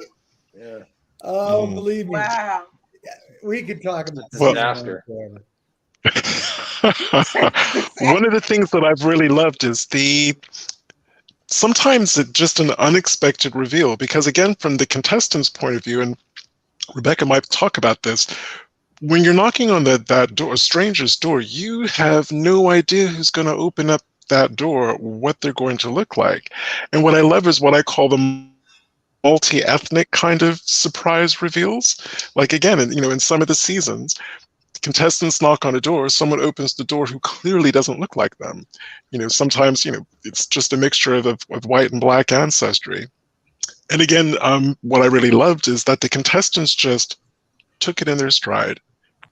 Yeah. Oh, believe me. Wow. We could talk about this. Disaster. One of the things that I've really loved is sometimes it's just an unexpected reveal, because again, from the contestant's point of view, and Rebecca might talk about this, when you're knocking on that door, a stranger's door, you have no idea who's going to open up that door, what they're going to look like. And what I love is what I call the multi-ethnic kind of surprise reveals. Like again, in some of the seasons, contestants knock on a door, someone opens the door who clearly doesn't look like them. Sometimes, it's just a mixture of white and black ancestry. And again, what I really loved is that the contestants just took it in their stride,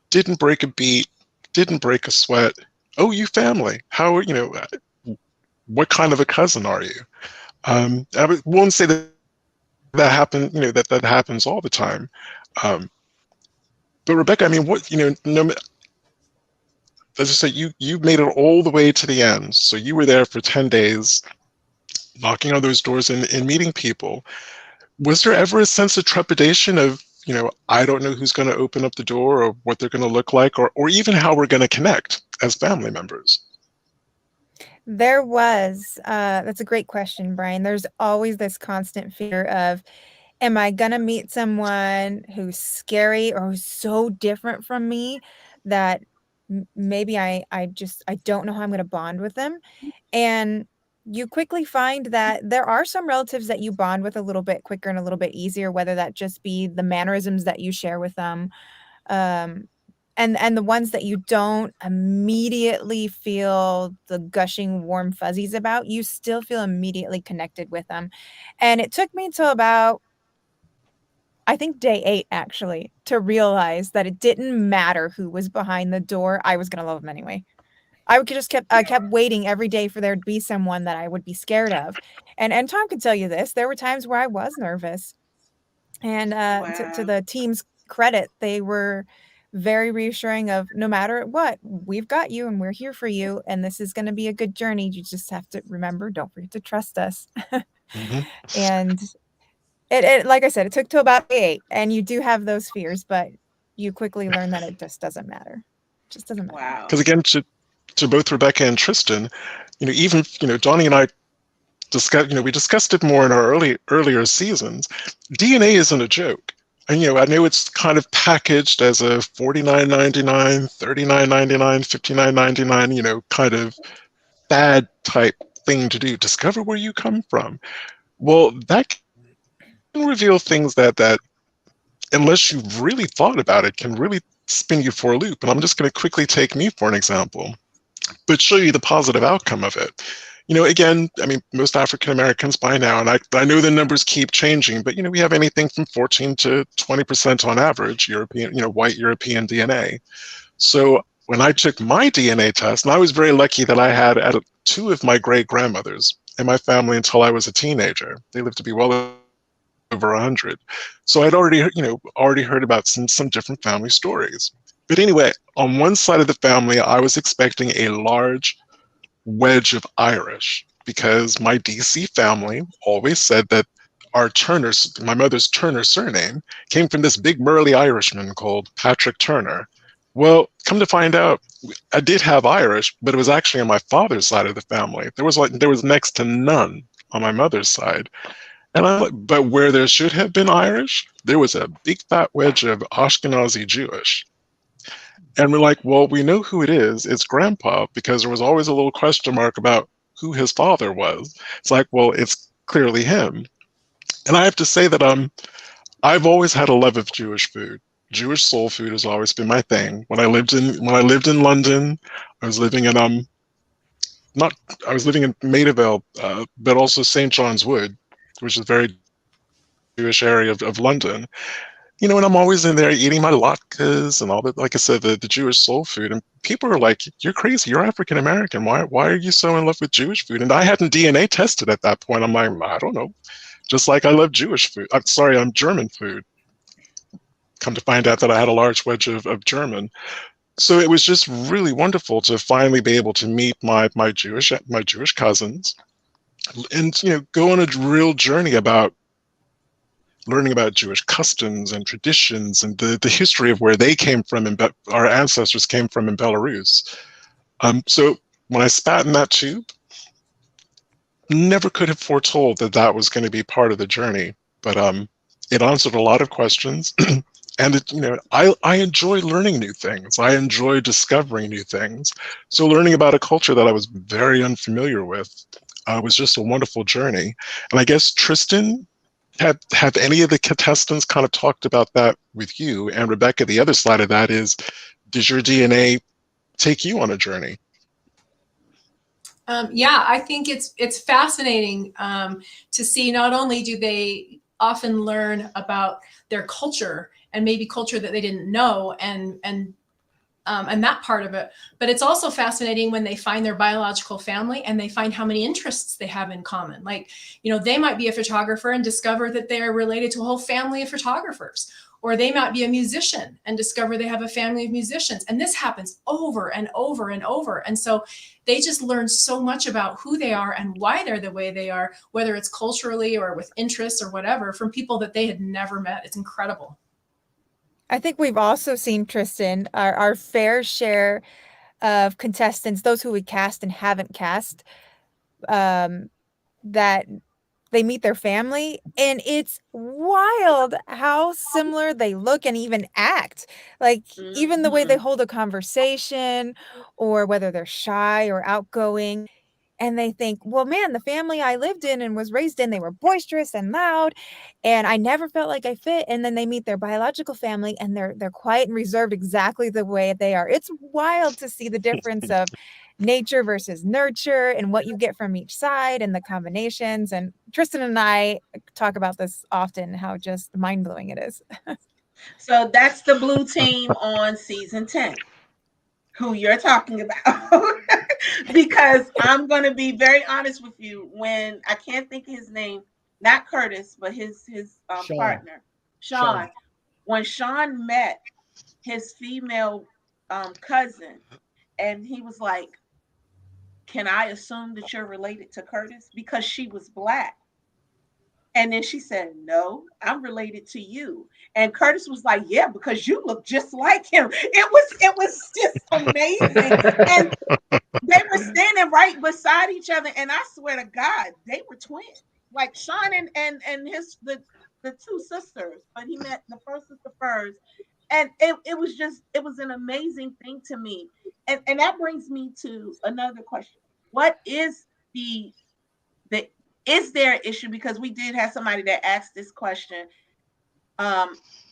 didn't break a beat, didn't break a sweat. Oh, you family, how, what kind of a cousin are you? I won't say that happen, that happens all the time. But Rebecca, I mean, what, no, as I say, you made it all the way to the end. So you were there for 10 days, knocking on those doors and meeting people. Was there ever a sense of trepidation of, I don't know who's going to open up the door or what they're going to look like, or even how we're going to connect as family members? There was. That's a great question, Brian. There's always this constant fear of, am I going to meet someone who's scary or who's so different from me that maybe I don't know how I'm going to bond with them? And you quickly find that there are some relatives that you bond with a little bit quicker and a little bit easier, whether that just be the mannerisms that you share with them. And the ones that you don't immediately feel the gushing warm fuzzies about, you still feel immediately connected with them. And it took me until about, I think, day 8, actually, to realize that it didn't matter who was behind the door. I was going to love them anyway. I kept waiting every day for there to be someone that I would be scared of. And Tom can tell you this. There were times where I was nervous. And to the team's credit, they were very reassuring of, no matter what, we've got you and we're here for you. And this is going to be a good journey. You just have to remember, don't forget to trust us. Mm-hmm. And it, like I said, it took till about day 8. And you do have those fears, but you quickly learn that it just doesn't matter. It just doesn't matter. Wow. Because again, to both Rebecca and Tristan, even, Donnie and I discussed, we discussed it more in our earlier seasons. DNA isn't a joke. And, I know it's kind of packaged as a $49.99, $39.99, $59.99, kind of fad type thing to do. Discover where you come from. Well, that can reveal things that unless you've really thought about it, can really spin you for a loop. And I'm just going to quickly take me for an example, but show you the positive outcome of it. Again, I mean, most African Americans by now, and I know the numbers keep changing, but, we have anything from 14 to 20% on average, European, white European DNA. So when I took my DNA test, and I was very lucky that I had 2 of my great grandmothers in my family until I was a teenager. They lived to be well over 100. So I'd already heard about some different family stories. But anyway, on one side of the family, I was expecting a large wedge of Irish, because my DC family always said that my mother's Turner surname came from this big burly Irishman called Patrick Turner. Well, come to find out, I did have Irish, but it was actually on my father's side of the family. There was next to none on my mother's side. And but where there should have been Irish, there was a big fat wedge of Ashkenazi Jewish. And we're like, well, we know who it is. It's Grandpa, because there was always a little question mark about who his father was. It's like, well, it's clearly him. And I have to say that I've always had a love of Jewish food. Jewish soul food has always been my thing. When I lived in London, I was living in Maidavale, but also St. John's Wood, which is a very Jewish area of London. And I'm always in there eating my latkes and all that, like I said, the Jewish soul food. And people are like, you're crazy, you're African American. Why are you so in love with Jewish food? And I hadn't DNA tested at that point. I'm like, I don't know. Just like I love Jewish food. I'm German food. Come to find out that I had a large wedge of German. So it was just really wonderful to finally be able to meet my Jewish cousins and, go on a real journey about learning about Jewish customs and traditions and the history of where they came from and our ancestors came from in Belarus. So when I spat in that tube, never could have foretold that was going to be part of the journey. But it answered a lot of questions. And I enjoy learning new things. I enjoy discovering new things. So learning about a culture that I was very unfamiliar with was just a wonderful journey. And I guess, Tristan, Have any of the contestants kind of talked about that with you? And Rebecca, the other side of that is, does your DNA take you on a journey? Yeah, I think it's fascinating to see. Not only do they often learn about their culture and maybe culture that they didn't know, and that part of it, but it's also fascinating when they find their biological family and they find how many interests they have in common. Like, they might be a photographer and discover that they're related to a whole family of photographers. Or they might be a musician and discover they have a family of musicians. And this happens over and over and over. And so they just learn so much about who they are and why they're the way they are, whether it's culturally or with interests or whatever, from people that they had never met. It's incredible. I think we've also seen, Tristan, our fair share of contestants, those who we cast and haven't cast, that they meet their family, and it's wild how similar they look and even act. Like, even the way they hold a conversation, or whether they're shy or outgoing. And they think, well, man, the family I lived in and was raised in, they were boisterous and loud, and I never felt like I fit. And then they meet their biological family, and they're quiet and reserved exactly the way they are. It's wild to see the difference of nature versus nurture and what you get from each side and the combinations. And Tristan and I talk about this often, how just mind-blowing it is. So that's the blue team on season 10, who you're talking about. Because I'm going to be very honest with you, when I can't think of his name, not Curtis, but his partner, Sean. When Sean met his female cousin, and he was like, can I assume that you're related to Curtis? Because she was Black. And then she said, no, I'm related to you. And Curtis was like, yeah, because you look just like him. It was just amazing. And they were standing right beside each other. And I swear to God, they were twins. Like Sean and his the two sisters. But he met the first sister first. And it was an amazing thing to me. And that brings me to another question. What is is there an issue? Because we did have somebody that asked this question.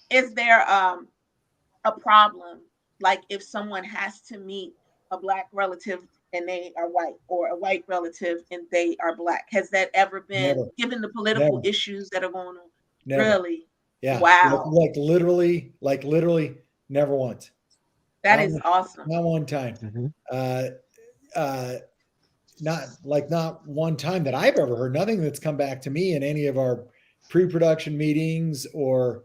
Is there a problem, like if someone has to meet a Black relative and they are white, or a white relative and they are Black? Has that ever been, Never. given the political Never. issues that are going on? Never. Really? Yeah. Wow. Like literally never once. That is awesome. Not one time. Not one time that I've ever heard. Nothing that's come back to me in any of our pre-production meetings, or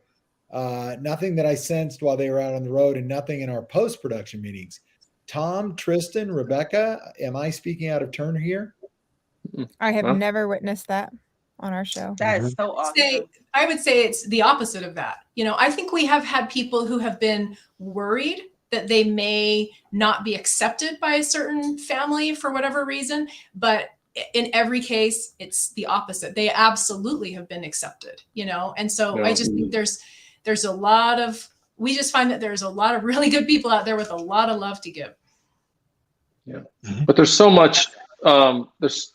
nothing that I sensed while they were out on the road, and nothing in our post-production meetings. Tom, Tristan, Rebecca, am I speaking out of turn here? I have never witnessed that on our show. That is so awesome. I would say it's the opposite of that. I think we have had people who have been worried that they may not be accepted by a certain family for whatever reason. But in every case, it's the opposite. They absolutely have been accepted, And so I just think there's a lot of, we just find that there's a lot of really good people out there with a lot of love to give. Yeah. But there's so much, I guess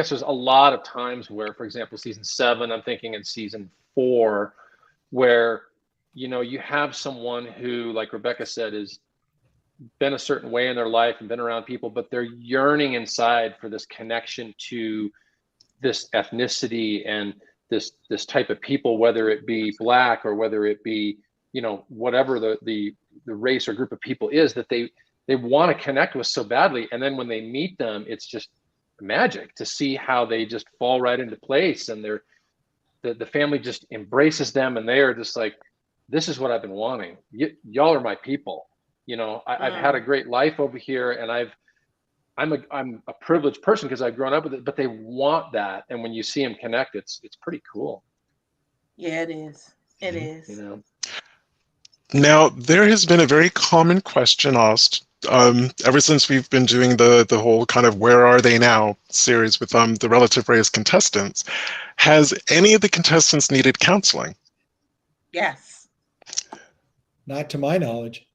there's a lot of times where, for example, season 7, I'm thinking in season 4, where you have someone who, like Rebecca said, has been a certain way in their life and been around people, but they're yearning inside for this connection to this ethnicity and this type of people, whether it be Black or whether it be, whatever the race or group of people is that they want to connect with so badly. And then when they meet them, it's just magic to see how they just fall right into place, and the family just embraces them, and they are just like, this is what I've been wanting. Y'all are my people. I've had a great life over here, and I'm a privileged person because I've grown up with it, but they want that. And when you see them connect, it's pretty cool. Yeah, it is. It is. Now, there has been a very common question asked ever since we've been doing the whole kind of Where Are They Now series with the relative race contestants. Has any of the contestants needed counseling? Yes. Not to my knowledge.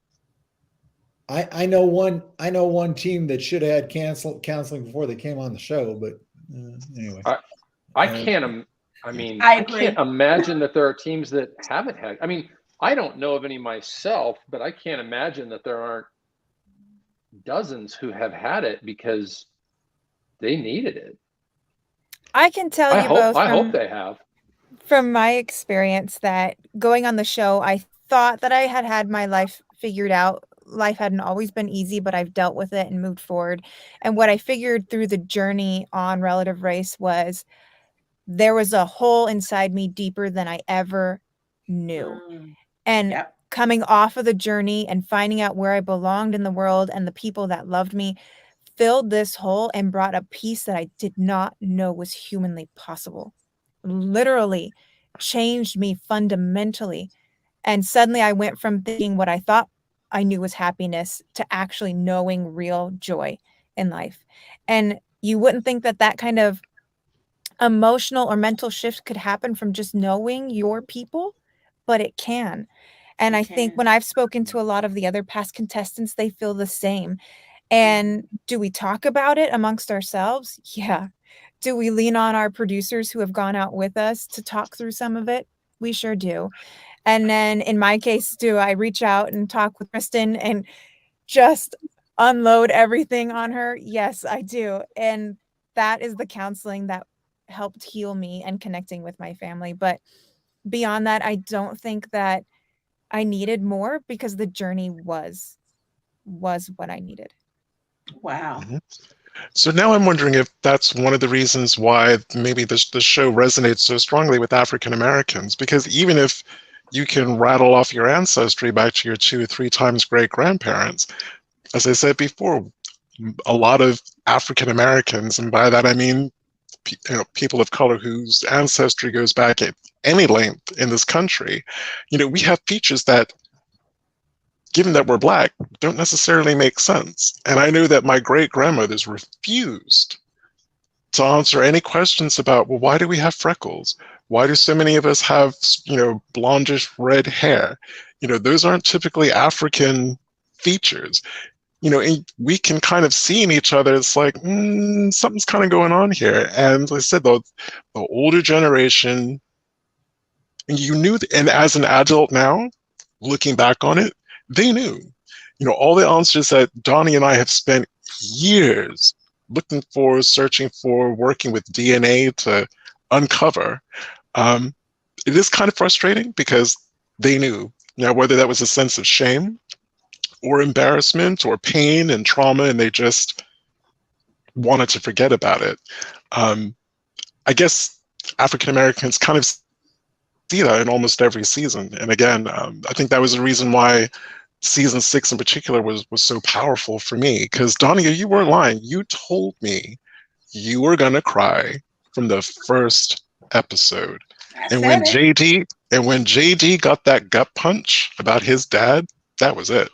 I know one team that should have had counseling before they came on the show, but anyway. I mean, I I agree. can't imagine that there are teams that haven't had. I mean, I don't know of any myself, but I can't imagine that there aren't dozens who have had it because they needed it. I can tell you both I hope they have. from my experience that going on the show, I thought that I had my life figured out. Life hadn't always been easy, but I've dealt with it and moved forward. And what I figured through the journey on Relative Race was there was a hole inside me deeper than I ever knew. And Yep. coming off of the journey and finding out where I belonged in the world and the people that loved me filled this hole and brought a peace that I did not know was humanly possible. Literally changed me fundamentally. And suddenly I went from thinking what I thought I knew was happiness to actually knowing real joy in life. And you wouldn't think that that kind of emotional or mental shift could happen from just knowing your people, but it can. And I think when I've spoken to a lot of the other past contestants, they feel the same. And do we talk about it amongst ourselves? Yeah. Do we lean on our producers who have gone out with us to talk through some of it? We sure do. And then in my case, do I reach out and talk with Tristan and just unload everything on her? Yes, I do. And that is the counseling that helped heal me and connecting with my family. But beyond that, I don't think that I needed more because the journey was what I needed. Wow. Mhm. So now I'm wondering if that's one of the reasons why maybe the show resonates so strongly with African Americans, because even if you can rattle off your ancestry back to your 2 or 3 times great grandparents, as I said before, a lot of African Americans, and by that I mean people of color whose ancestry goes back at any length in this country, we have features that, given that we're Black, don't necessarily make sense. And I know that my great grandmothers refused to answer any questions about, well, why do we have freckles? Why do so many of us have, blondish red hair? Those aren't typically African features. And we can kind of see in each other, it's like, something's kind of going on here. And like I said, the older generation, and as an adult now, looking back on it, they knew. All the answers that Donnie and I have spent years looking for, searching for, working with DNA to uncover. It is kind of frustrating because they knew. Now, whether that was a sense of shame or embarrassment or pain and trauma, and they just wanted to forget about it. I guess African Americans kind of see that in almost every season. And again, I think that was the reason why season 6 in particular was so powerful for me, because Donnie, you weren't lying. You told me you were gonna cry from the first episode. And when JD got that gut punch about his dad, that was it.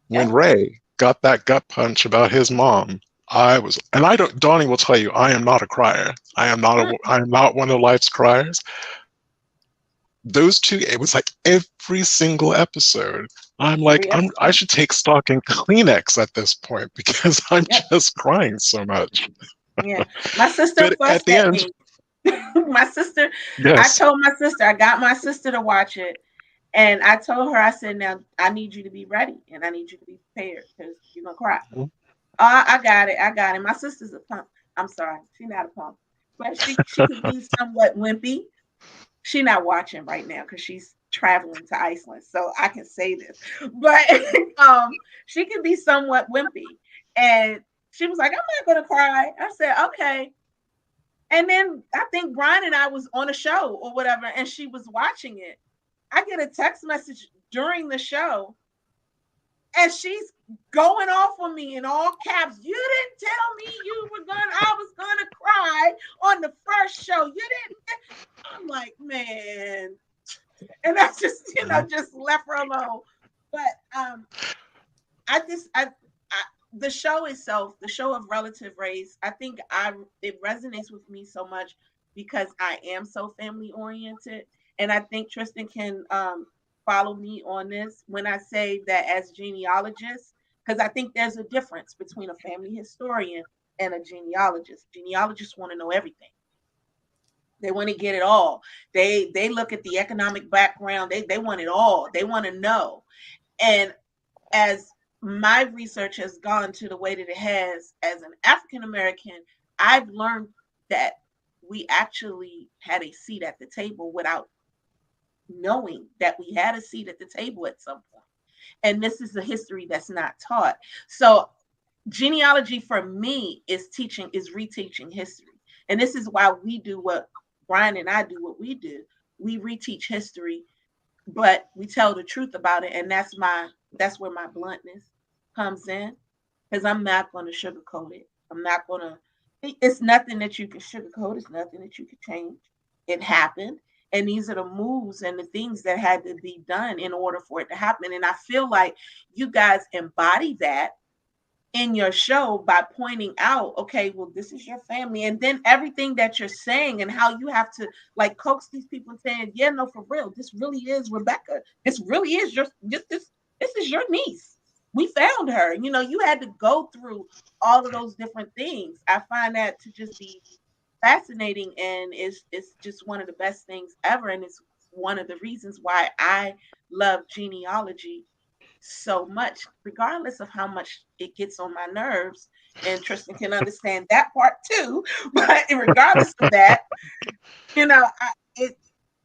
When Ray got that gut punch about his mom, Donnie will tell you, I am not a crier. I am not one of life's criers. Those two, it was like every single episode. I'm like, I should take stock in Kleenex at this point because I'm just crying so much. Yeah, my sister fussed at me. My sister, yes. I told my sister, I got my sister to watch it. And I told her, I said, now I need you to be ready and I need you to be prepared because you're going to cry. Mm-hmm. I got it. My sister's a pump. I'm sorry. She's not a pump. But she could be somewhat wimpy. She's not watching right now because she's traveling to Iceland. So I can say this. But she can be somewhat wimpy. And she was like, I'm not going to cry. I said, okay. And then I think Brian and I was on a show or whatever, and she was watching it. I get a text message during the show, and she's going off on me in all caps. You didn't tell me I was gonna cry on the first show. You didn't. I'm like, man, and I just, just left her alone. But the show itself, the show of Relative Race, I think it resonates with me so much because I am so family oriented. And I think Tristan can follow me on this when I say that as genealogists, because I think there's a difference between a family historian and a genealogist. Genealogists want to know everything. They want to get it all. They look at the economic background. They want it all. They want to know. And as my research has gone to the way that it has, as an African American, I've learned that we actually had a seat at the table without knowing that we had a seat at the table at some point. And this is a history that's not taught. So genealogy for me is reteaching history. And this is why we do what Brian and I do, what we do. We reteach history, but we tell the truth about it. And that's where my bluntness comes in, because I'm not going to sugarcoat it. It's nothing that you can sugarcoat. It's nothing that you can change. It happened. And these are the moves and the things that had to be done in order for it to happen. And I feel like you guys embody that in your show by pointing out, okay, well, this is your family. And then everything that you're saying and how you have to like coax these people and saying, yeah, no, for real, this really is Rebecca. This really is this is your niece. We found her. You know, you had to go through all of those different things. I find that to just be fascinating, and it's just one of the best things ever. And it's one of the reasons why I love genealogy so much, regardless of how much it gets on my nerves. And Tristan can understand that part too. But regardless of that, you know,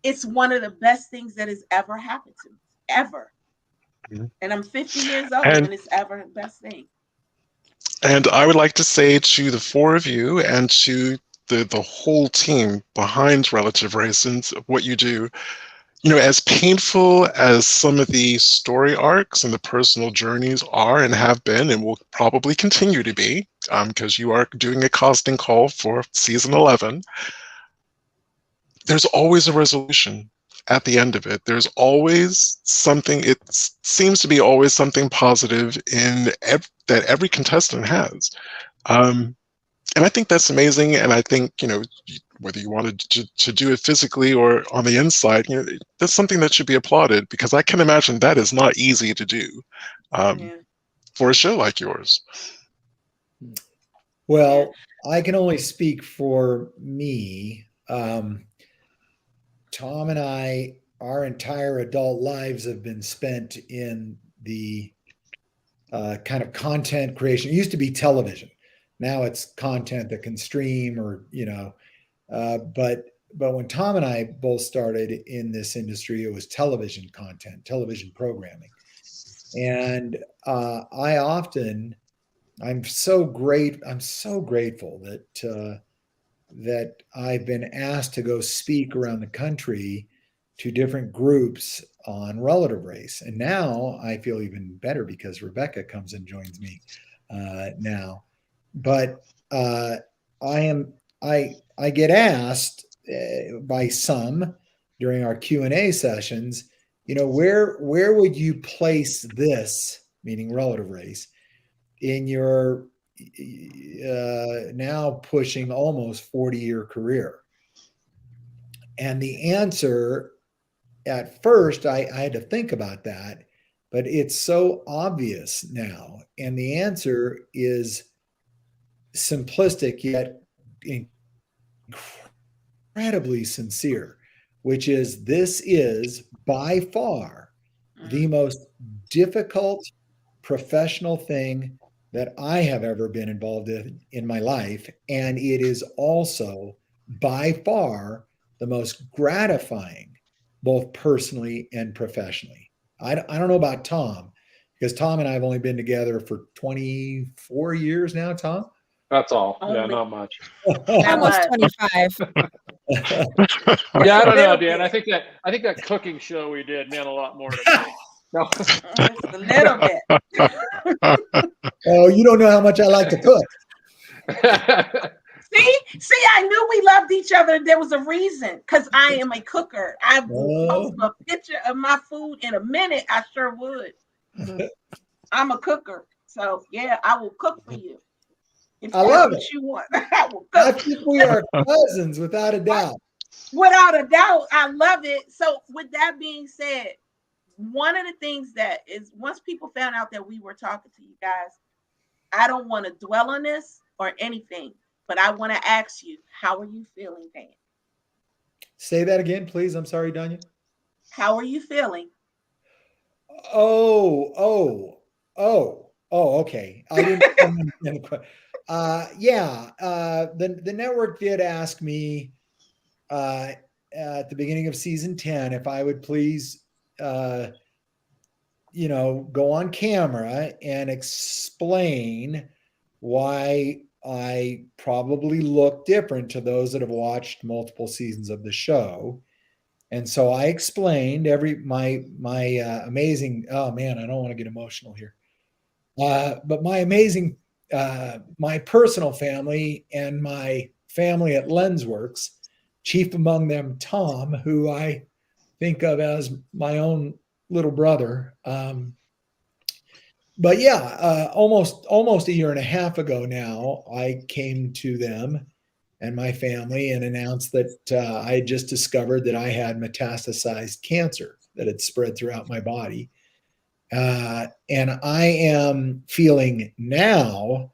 it's one of the best things that has ever happened to me, ever. Mm-hmm. And I'm 50 years old, and it's ever the best thing. And I would like to say to the four of you and to the whole team behind Relative Race and what you do, you know, as painful as some of the story arcs and the personal journeys are and have been and will probably continue to be, because you are doing a casting call for season 11, there's always a resolution at the end of it. There's always something, it seems to be always something positive in that every contestant has. And I think that's amazing. And I think, you know, whether you wanted to do it physically or on the inside, you know, that's something that should be applauded, because I can imagine that is not easy to do for a show like yours. Well, I can only speak for me. Tom and I, our entire adult lives have been spent in the kind of content creation. It used to be television. Now it's content that can stream or, you know, but when Tom and I both started in this industry, it was television content, television programming. And I'm so grateful that I've been asked to go speak around the country to different groups on Relative Race. And now I feel even better because Rebecca comes and joins me now. But I get asked by some during our Q&A sessions, you know, where would you place this, meaning Relative Race, in your now pushing almost 40-year career? And the answer, at first, I had to think about that, but it's so obvious now. And the answer is simplistic yet incredibly sincere, which is this is by far the most difficult professional thing that I have ever been involved in my life. And it is also by far the most gratifying, both personally and professionally. I don't know about Tom, because Tom and I have only been together for 24 years now, Tom. That's all. Yeah, not much. Almost 25. Yeah, I don't know, Dan. I think that cooking show we did meant a lot more to me. No. Just a little bit. Oh, you don't know how much I like to cook. See, I knew we loved each other. There was a reason, because I am a cooker. I will post a picture of my food in a minute. I sure would. I'm a cooker. So, yeah, I will cook for you. If I love what it. You want. I will cook. I think we are cousins, without a doubt. Without a doubt. I love it. So, with that being said, one of the things that is, once people found out that we were talking to you guys, I don't want to dwell on this or anything, but I want to ask you, how are you feeling, Dan? Say that again, please. I'm sorry, Danya. How are you feeling? Okay. I didn't understand the question. The network did ask me at the beginning of season 10 if I would please go on camera and explain why I probably look different to those that have watched multiple seasons of the show. And so I explained my amazing, oh man, I don't want to get emotional here. But my amazing, my personal family and my family at Lensworks, chief among them, Tom, who I think of as my own little brother. Almost a year and a half ago now, I came to them and my family and announced that I had just discovered that I had metastasized cancer that had spread throughout my body. And I am feeling now,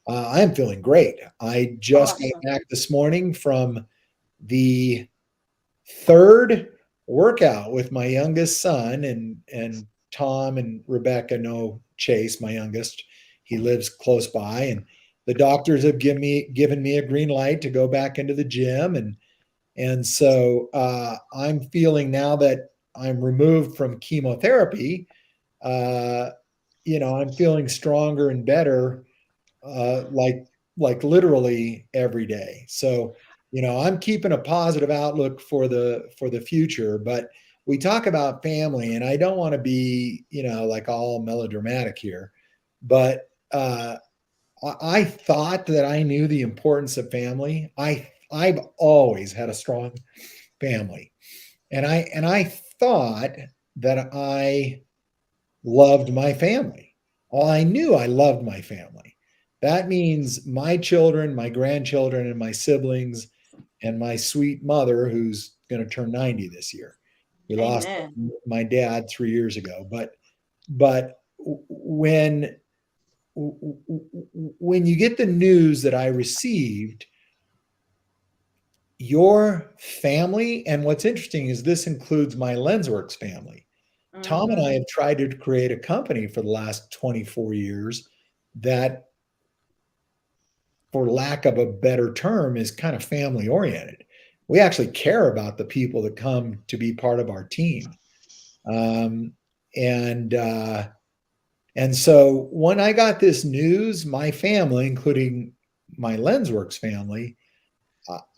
I am feeling great. I just got back this morning from the third workout with my youngest son, and Tom and Rebecca know Chase, my youngest. He lives close by, and the doctors have given me a green light to go back into the gym, and so I'm feeling now that I'm removed from chemotherapy. I'm feeling stronger and better, like literally every day. So, I'm keeping a positive outlook for the future, but we talk about family and I don't want to be, like all melodramatic here, but, I thought that I knew the importance of family. I've always had a strong family, and I thought that I loved my family. Well, I knew I loved my family. That means my children, my grandchildren, and my siblings, and my sweet mother, who's going to turn 90 this year. We lost my dad 3 years ago, but when you get the news that I received, your family, and what's interesting is this includes my Lensworks family. Mm-hmm. Tom and I have tried to create a company for the last 24 years that, for lack of a better term, is kind of family oriented. We actually care about the people that come to be part of our team. And so when I got this news, my family, including my Lensworks family,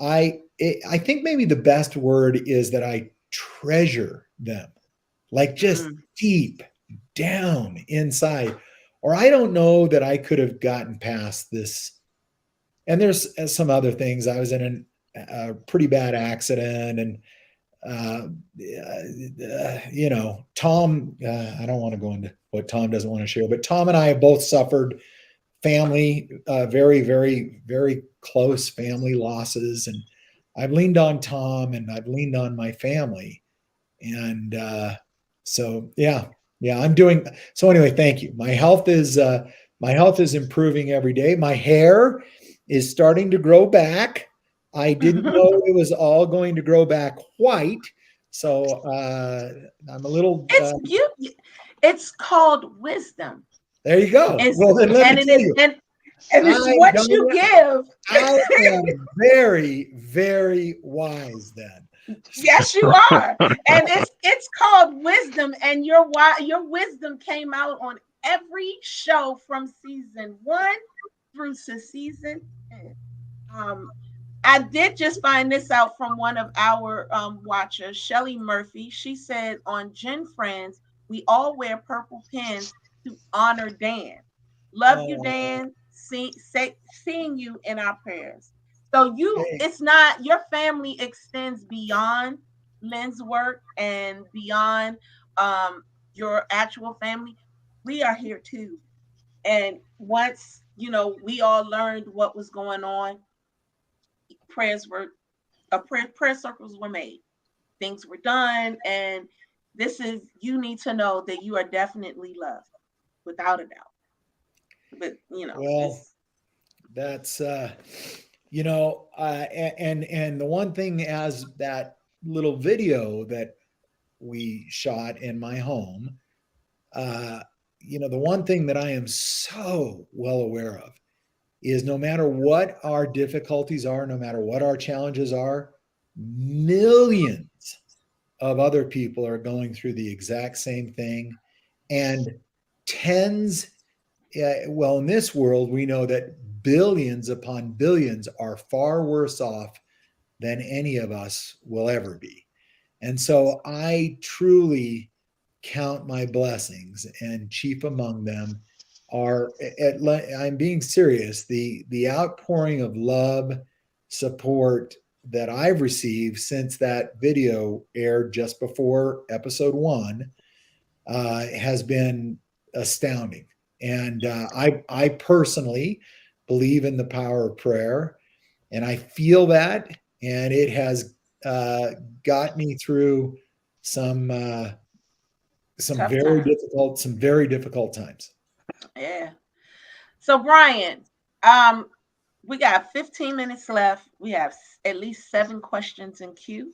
I think maybe the best word is that I treasure them, like just deep down inside. Or I don't know that I could have gotten past this. And there's some other things. I was in a pretty bad accident, and Tom, I don't want to go into what Tom doesn't want to share, but Tom and I have both suffered family, very, very, very close family losses. And I've leaned on Tom and I've leaned on my family. And I'm doing, so anyway, thank you. My health is improving every day. My hair is starting to grow back. I didn't know it was all going to grow back white. So I'm a little. It's called wisdom. There you go. Well, then let me tell you. And it's what you give. I am very, very wise then. Yes, you are. And it's called wisdom. And your wisdom came out on every show from season 1 through to season 10. I did just find this out from one of our watchers, Shelly Murphy. She said on Gen Friends, we all wear purple pins to honor Dan. Love you, Dan. Seeing you in our prayers. So it's not, your family extends beyond Lenswork and beyond your actual family. We are here too. And once, we all learned what was going on, prayer circles were made. Things were done. And you need to know that you are definitely loved, without a doubt. But, well, that's you know, and the one thing, as that little video that we shot in my home, you know, the one thing that I am so well aware of is no matter what our difficulties are, no matter what our challenges are, millions of other people are going through the exact same thing. And tens, well, in this world, we know that billions upon billions are far worse off than any of us will ever be. And so I truly count my blessings, and chief among them are, I'm being serious, the outpouring of love, support that I've received since that video aired just before episode 1 has been astounding. And I personally believe in the power of prayer, and I feel that, and it has got me through some very difficult times. Yeah. So Brian, we got 15 minutes left. We have at least 7 questions in queue.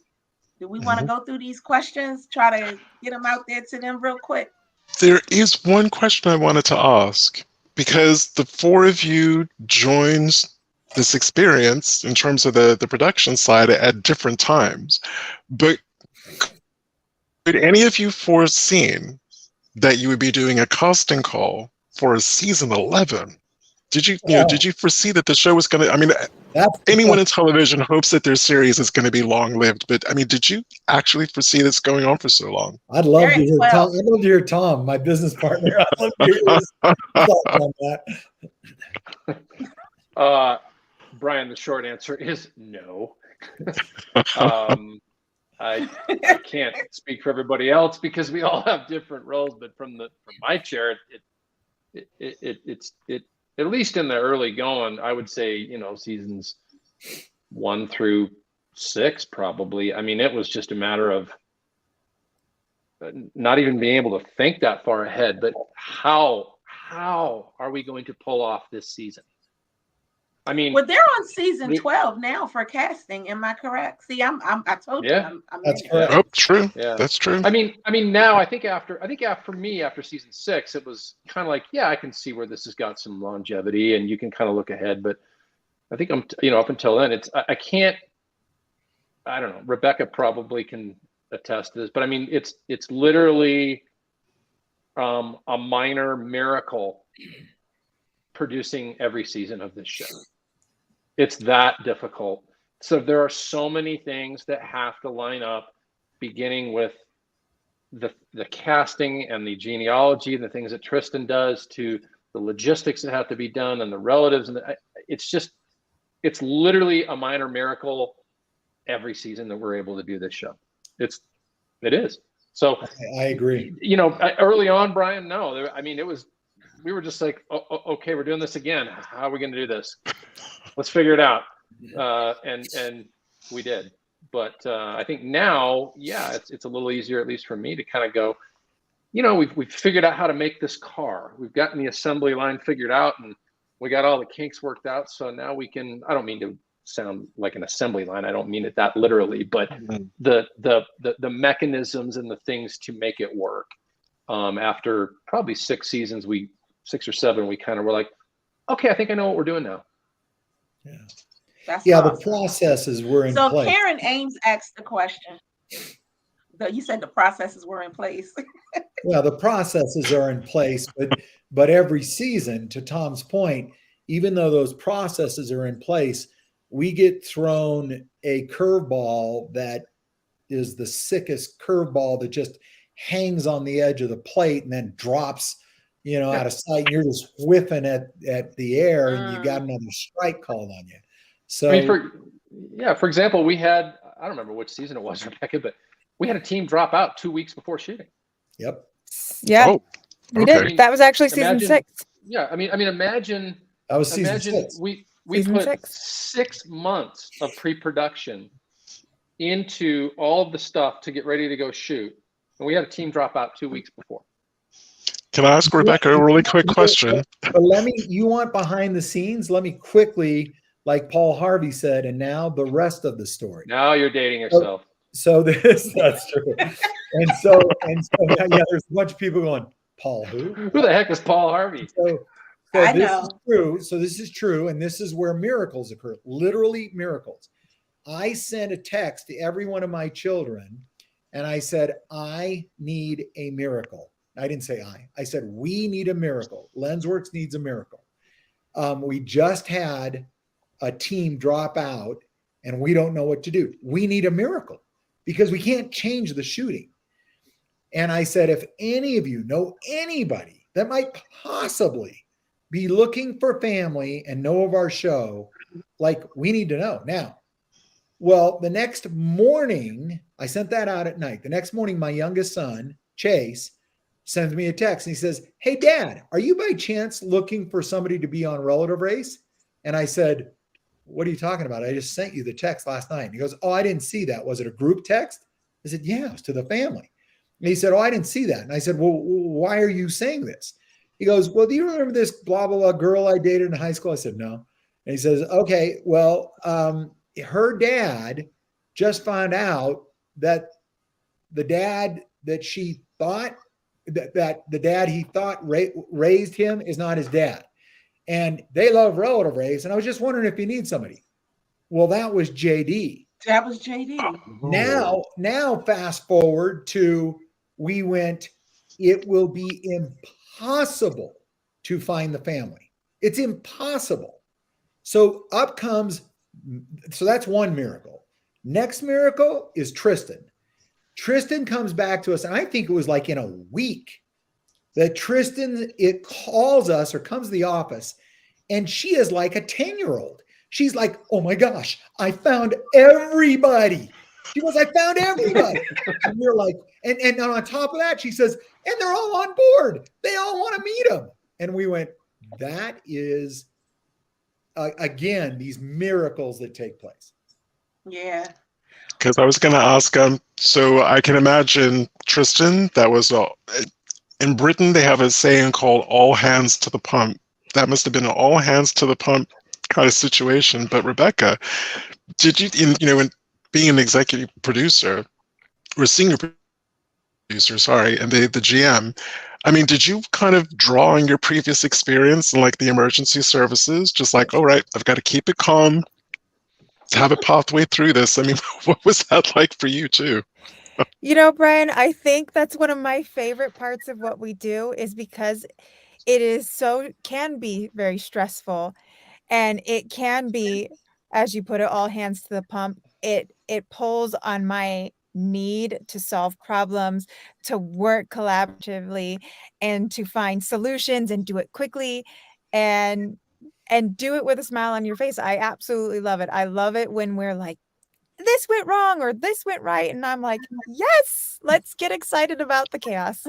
Do we want to go through these questions? Try to get them out there to them real quick. There is one question I wanted to ask, because the 4 of you joined this experience in terms of the production side at different times. But could any of you foreseen that you would be doing a casting call for season 11? Did you, did you foresee that the show was going to, I mean, anyone in television hopes that their series is going to be long-lived, but I mean, did you actually foresee this going on for so long? I'd love to hear Tom. I'd love to hear Tom, my business partner. I'd love to hear his thoughts on that. Brian, the short answer is no. I can't speak for everybody else because we all have different roles, but from my chair, it's at least in the early going, I would say, you know, seasons 1 through 6, probably. I mean, it was just a matter of not even being able to think that far ahead, but how are we going to pull off this season? I mean, well, they're on season 12 now for casting. Am I correct? See, I told you. Yeah, that's correct. Oh, true. Yeah, that's true. I mean, now I think after me, after season 6, it was kind of like, yeah, I can see where this has got some longevity, and you can kind of look ahead. But I think up until then, I can't. I don't know. Rebecca probably can attest to this, but I mean, it's literally a minor miracle producing every season of this show. It's that difficult. So there are so many things that have to line up, beginning with the casting and the genealogy and the things that Tristan does, to the logistics that have to be done and the relatives. And it's literally a minor miracle every season that we're able to do this show. It is. So I agree. You know, early on, Brian, no, I mean, we were just like, okay, we're doing this again. How are we going to do this? Let's figure it out. And we did. But I think now, yeah, it's a little easier, at least for me, to kind of go, you know, we've figured out how to make this car. We've gotten the assembly line figured out, and we got all the kinks worked out. So now we can, I don't mean to sound like an assembly line. I don't mean it that literally, but the mechanisms and the things to make it work. After probably 6 seasons, 6 or 7, we kind of were like, okay, I think I know what we're doing now. Yeah. That's awesome. The processes were in place. So Karen Ames asked the question. You said the processes were in place. Yeah, the processes are in place, but every season, to Tom's point, even though those processes are in place, we get thrown a curveball that is the sickest curveball that just hangs on the edge of the plate and then drops, out of sight. And you're just whiffing at the air, and you got another strike called on you. So, I mean, for example, we had, I don't remember which season it was, Rebecca, but we had a team drop out 2 weeks before shooting. Yep. Yeah. Oh, we did. I mean, that was actually season 6. Yeah. I mean, imagine that was season 6. We season put 6. 6 months of pre-production into all of the stuff to get ready to go shoot. And we had a team drop out 2 weeks before. Can I ask Rebecca a really quick question? But you want behind the scenes? Let me quickly like Paul Harvey said, and now the rest of the story. Now you're dating yourself. So that's true. And so yeah, there's a bunch of people going, Paul who? Who the heck was Paul Harvey? So I this know. is true. So this is true, and this is where miracles occur. Literally miracles. I sent a text to every one of my children, and I said, I need a miracle. I didn't say I said, we need a miracle. Lensworks needs a miracle. We just had a team drop out, and we don't know what to do. We need a miracle because we can't change the shooting. And I said, if any of you know anybody that might possibly be looking for family and know of our show, like, we need to know now. Well, the next morning, I sent that out at night. The next morning, my youngest son, Chase, sends me a text and he says, hey, Dad, are you by chance looking for somebody to be on Relative Race? And I said, what are you talking about? I just sent you the text last night. And he goes, oh, I didn't see that. Was it a group text? I said, yeah, it was to the family. And he said, oh, I didn't see that. And I said, well, why are you saying this? He goes, well, do you remember this blah, blah, blah girl I dated in high school? I said, no. And he says, okay, well, her dad just found out that the dad that she thought, that the dad he thought raised him is not his dad. And they love Relative Race. And I was just wondering if you need somebody. Well, that was JD. That was JD. Now fast forward to, we went, it will be impossible to find the family. It's impossible. So up comes, so that's one miracle. Next miracle is Tristan. Tristan comes back to us, and I think it was like in a week that Tristan, it calls us or comes to the office, and she is like a 10-year-old. She's like, oh my gosh, I found everybody. She goes, I found everybody. And we're like, and on top of that, she says, and they're all on board. They all want to meet him. And we went, that is, again, these miracles that take place. Yeah. Because I was going to ask, so I can imagine Tristan, that was in Britain, they have a saying called all hands to the pump. That must have been an all hands to the pump kind of situation. But Rebecca, did you, in being an executive producer or senior producer, sorry, and the GM, I mean, did you kind of draw on your previous experience in like the emergency services? Just like, all right, I've got to keep it calm, have a pathway through this. I mean, what was that like for you too? Brian, I think that's one of my favorite parts of what we do, is because it is can be very stressful, and it can be, as you put it, all hands to the pump. It pulls on my need to solve problems, to work collaboratively, and to find solutions and do it quickly and do it with a smile on your face. I absolutely love it. I love it when we're like, this went wrong or this went right. And I'm like, yes, let's get excited about the chaos.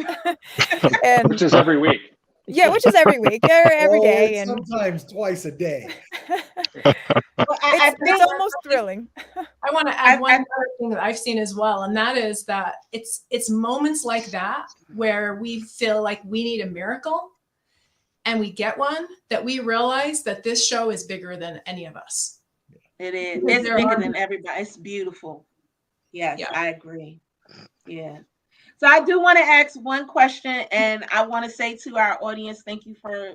And which is every week. Yeah, which is every week or every day. And sometimes twice a day. Well, it's almost thrilling. I want to add one other thing that I've seen as well, and that is that it's moments like that where we feel like we need a miracle, and we get one, that we realize that this show is bigger than any of us. It is. It's bigger than everybody. It's beautiful. Yes, yeah. I agree. Yeah. So I do want to ask one question, and I want to say to our audience, thank you for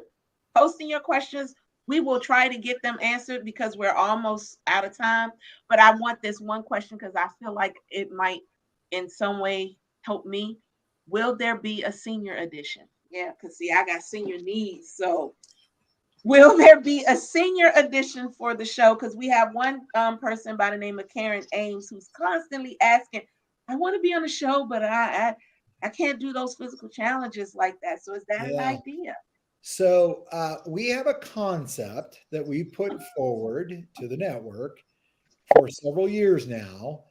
posting your questions. We will try to get them answered because we're almost out of time. But I want this one question because I feel like it might in some way help me. Will there be a senior edition? Yeah, because see, I got senior needs. So will there be a senior edition for the show? Because we have one person by the name of Karen Ames who's constantly asking, I want to be on the show, but I can't do those physical challenges like that. So is that an idea? So we have a concept that we put forward to the network for several years now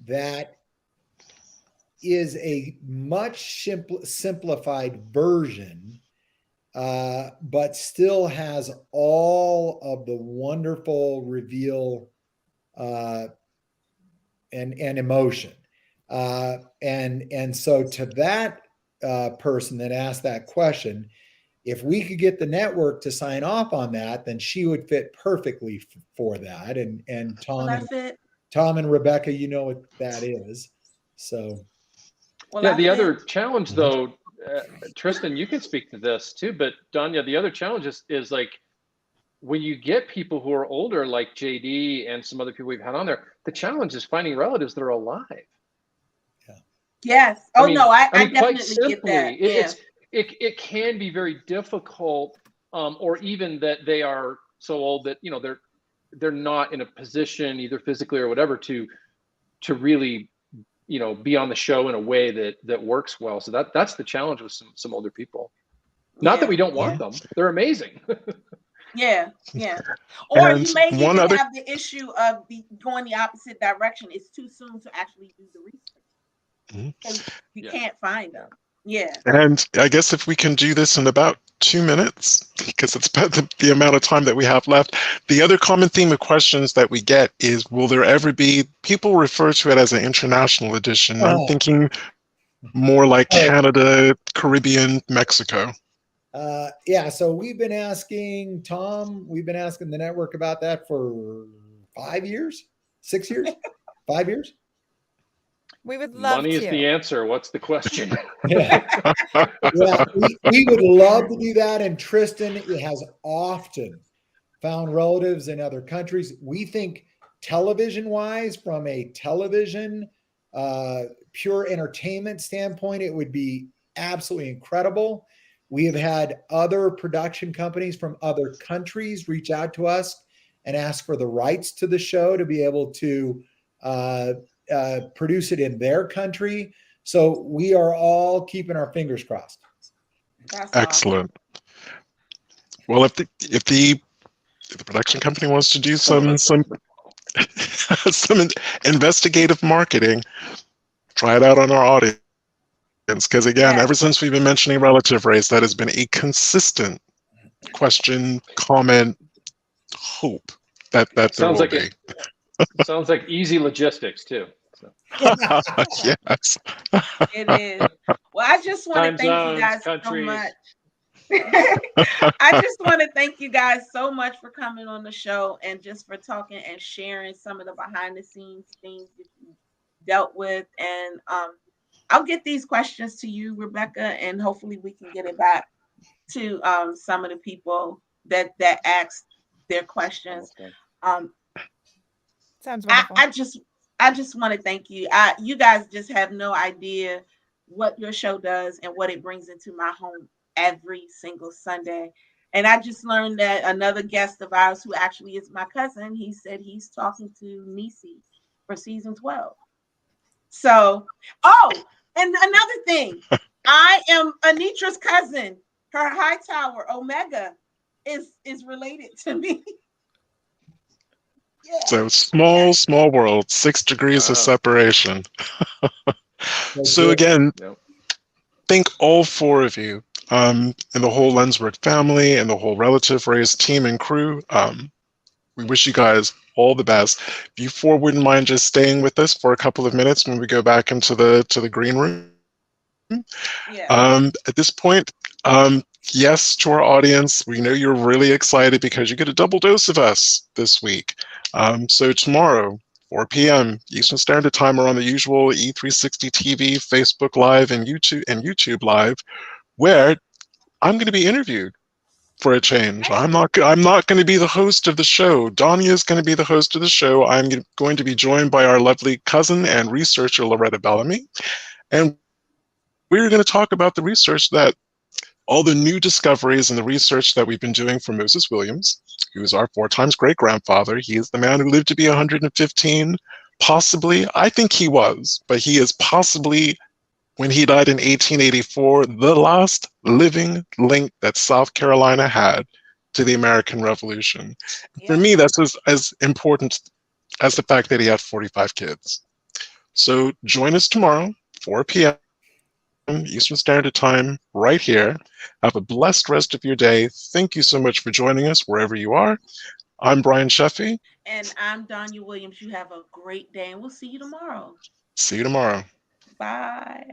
that is a much simplified version, but still has all of the wonderful reveal and emotion. And so to that person that asked that question, if we could get the network to sign off on that, then she would fit perfectly for that. And Tom and Rebecca, you know what that is. So yeah, the other challenge though, Tristan, you can speak to this too, but Danya, the other challenge is like when you get people who are older, like JD and some other people we've had on there, the challenge is finding relatives that are alive. Yeah. Yes. Oh, I definitely quite simply, get that. Yeah. It can be very difficult, or even that they are so old that, you know, they're not in a position either physically or whatever to really, you know, be on the show in a way that works well. So that's the challenge with some older people. Not that we don't want them. They're amazing. Yeah. Or And you may even have the issue of going the opposite direction. It's too soon to actually do the research. And you can't find them. Yeah. And I guess if we can do this in about 2 minutes, because it's about the amount of time that we have left. The other common theme of questions that we get is, will there ever be, people refer to it as an international edition. I'm thinking more like Canada, Caribbean, Mexico. Yeah, so we've been asking Tom, we've been asking the network about that for 5 years, 6 years, 5 years. We would love Money is the answer. What's the question? Yeah, we would love to do that. And Tristan has often found relatives in other countries. We think television-wise, from a television, pure entertainment standpoint, it would be absolutely incredible. We have had other production companies from other countries reach out to us and ask for the rights to the show to be able to produce it in their country. So we are all keeping our fingers crossed. That's excellent. Awesome. Well, if the production company wants to do some investigative marketing, try it out on our audience. Because again, ever since we've been mentioning relative race, that has been a consistent question, comment, hope that there sounds will like be. Sounds like easy logistics too. So. Yes. It is. Well, I just want to thank you guys so much. I just want to thank you guys so much for coming on the show and just for talking and sharing some of the behind the scenes things that you dealt with. And I'll get these questions to you, Rebecca, and hopefully we can get it back to some of the people that asked their questions. Sounds wonderful. I just want to thank you. You guys just have no idea what your show does and what it brings into my home every single Sunday. And I just learned that another guest of ours, who actually is my cousin, he said he's talking to Nisi for season 12. So, and another thing, I am Anitra's cousin. Her high tower, Omega, is related to me. So small world, 6 degrees of separation. So again, thank all 4 of you and the whole Lenswork family and the whole relative race team and crew. We wish you guys all the best. If you 4 wouldn't mind just staying with us for a couple of minutes when we go back into the green room. At this point, yes, to our audience, we know you're really excited because you get a double dose of us this week. So tomorrow, 4 p.m. Eastern Standard Time, we're on the usual E360 TV, Facebook Live, and YouTube Live, where I'm going to be interviewed for a change. I'm not going to be the host of the show. Danya is going to be the host of the show. I'm going to be joined by our lovely cousin and researcher, Loretta Bellamy. And we're going to talk about the research that all the new discoveries and the research that we've been doing for Moses Williams, who is our 4 times great-grandfather. He is the man who lived to be 115, possibly. I think he was, but he is possibly, when he died in 1884, the last living link that South Carolina had to the American Revolution. For me, that's as important as the fact that he had 45 kids. So join us tomorrow, 4 p.m. Eastern Standard Time, right here. Have a blessed rest of your day. Thank you so much for joining us wherever you are. I'm Brian Sheffy. And I'm Danya Williams. You have a great day, and we'll see you tomorrow. See you tomorrow. Bye.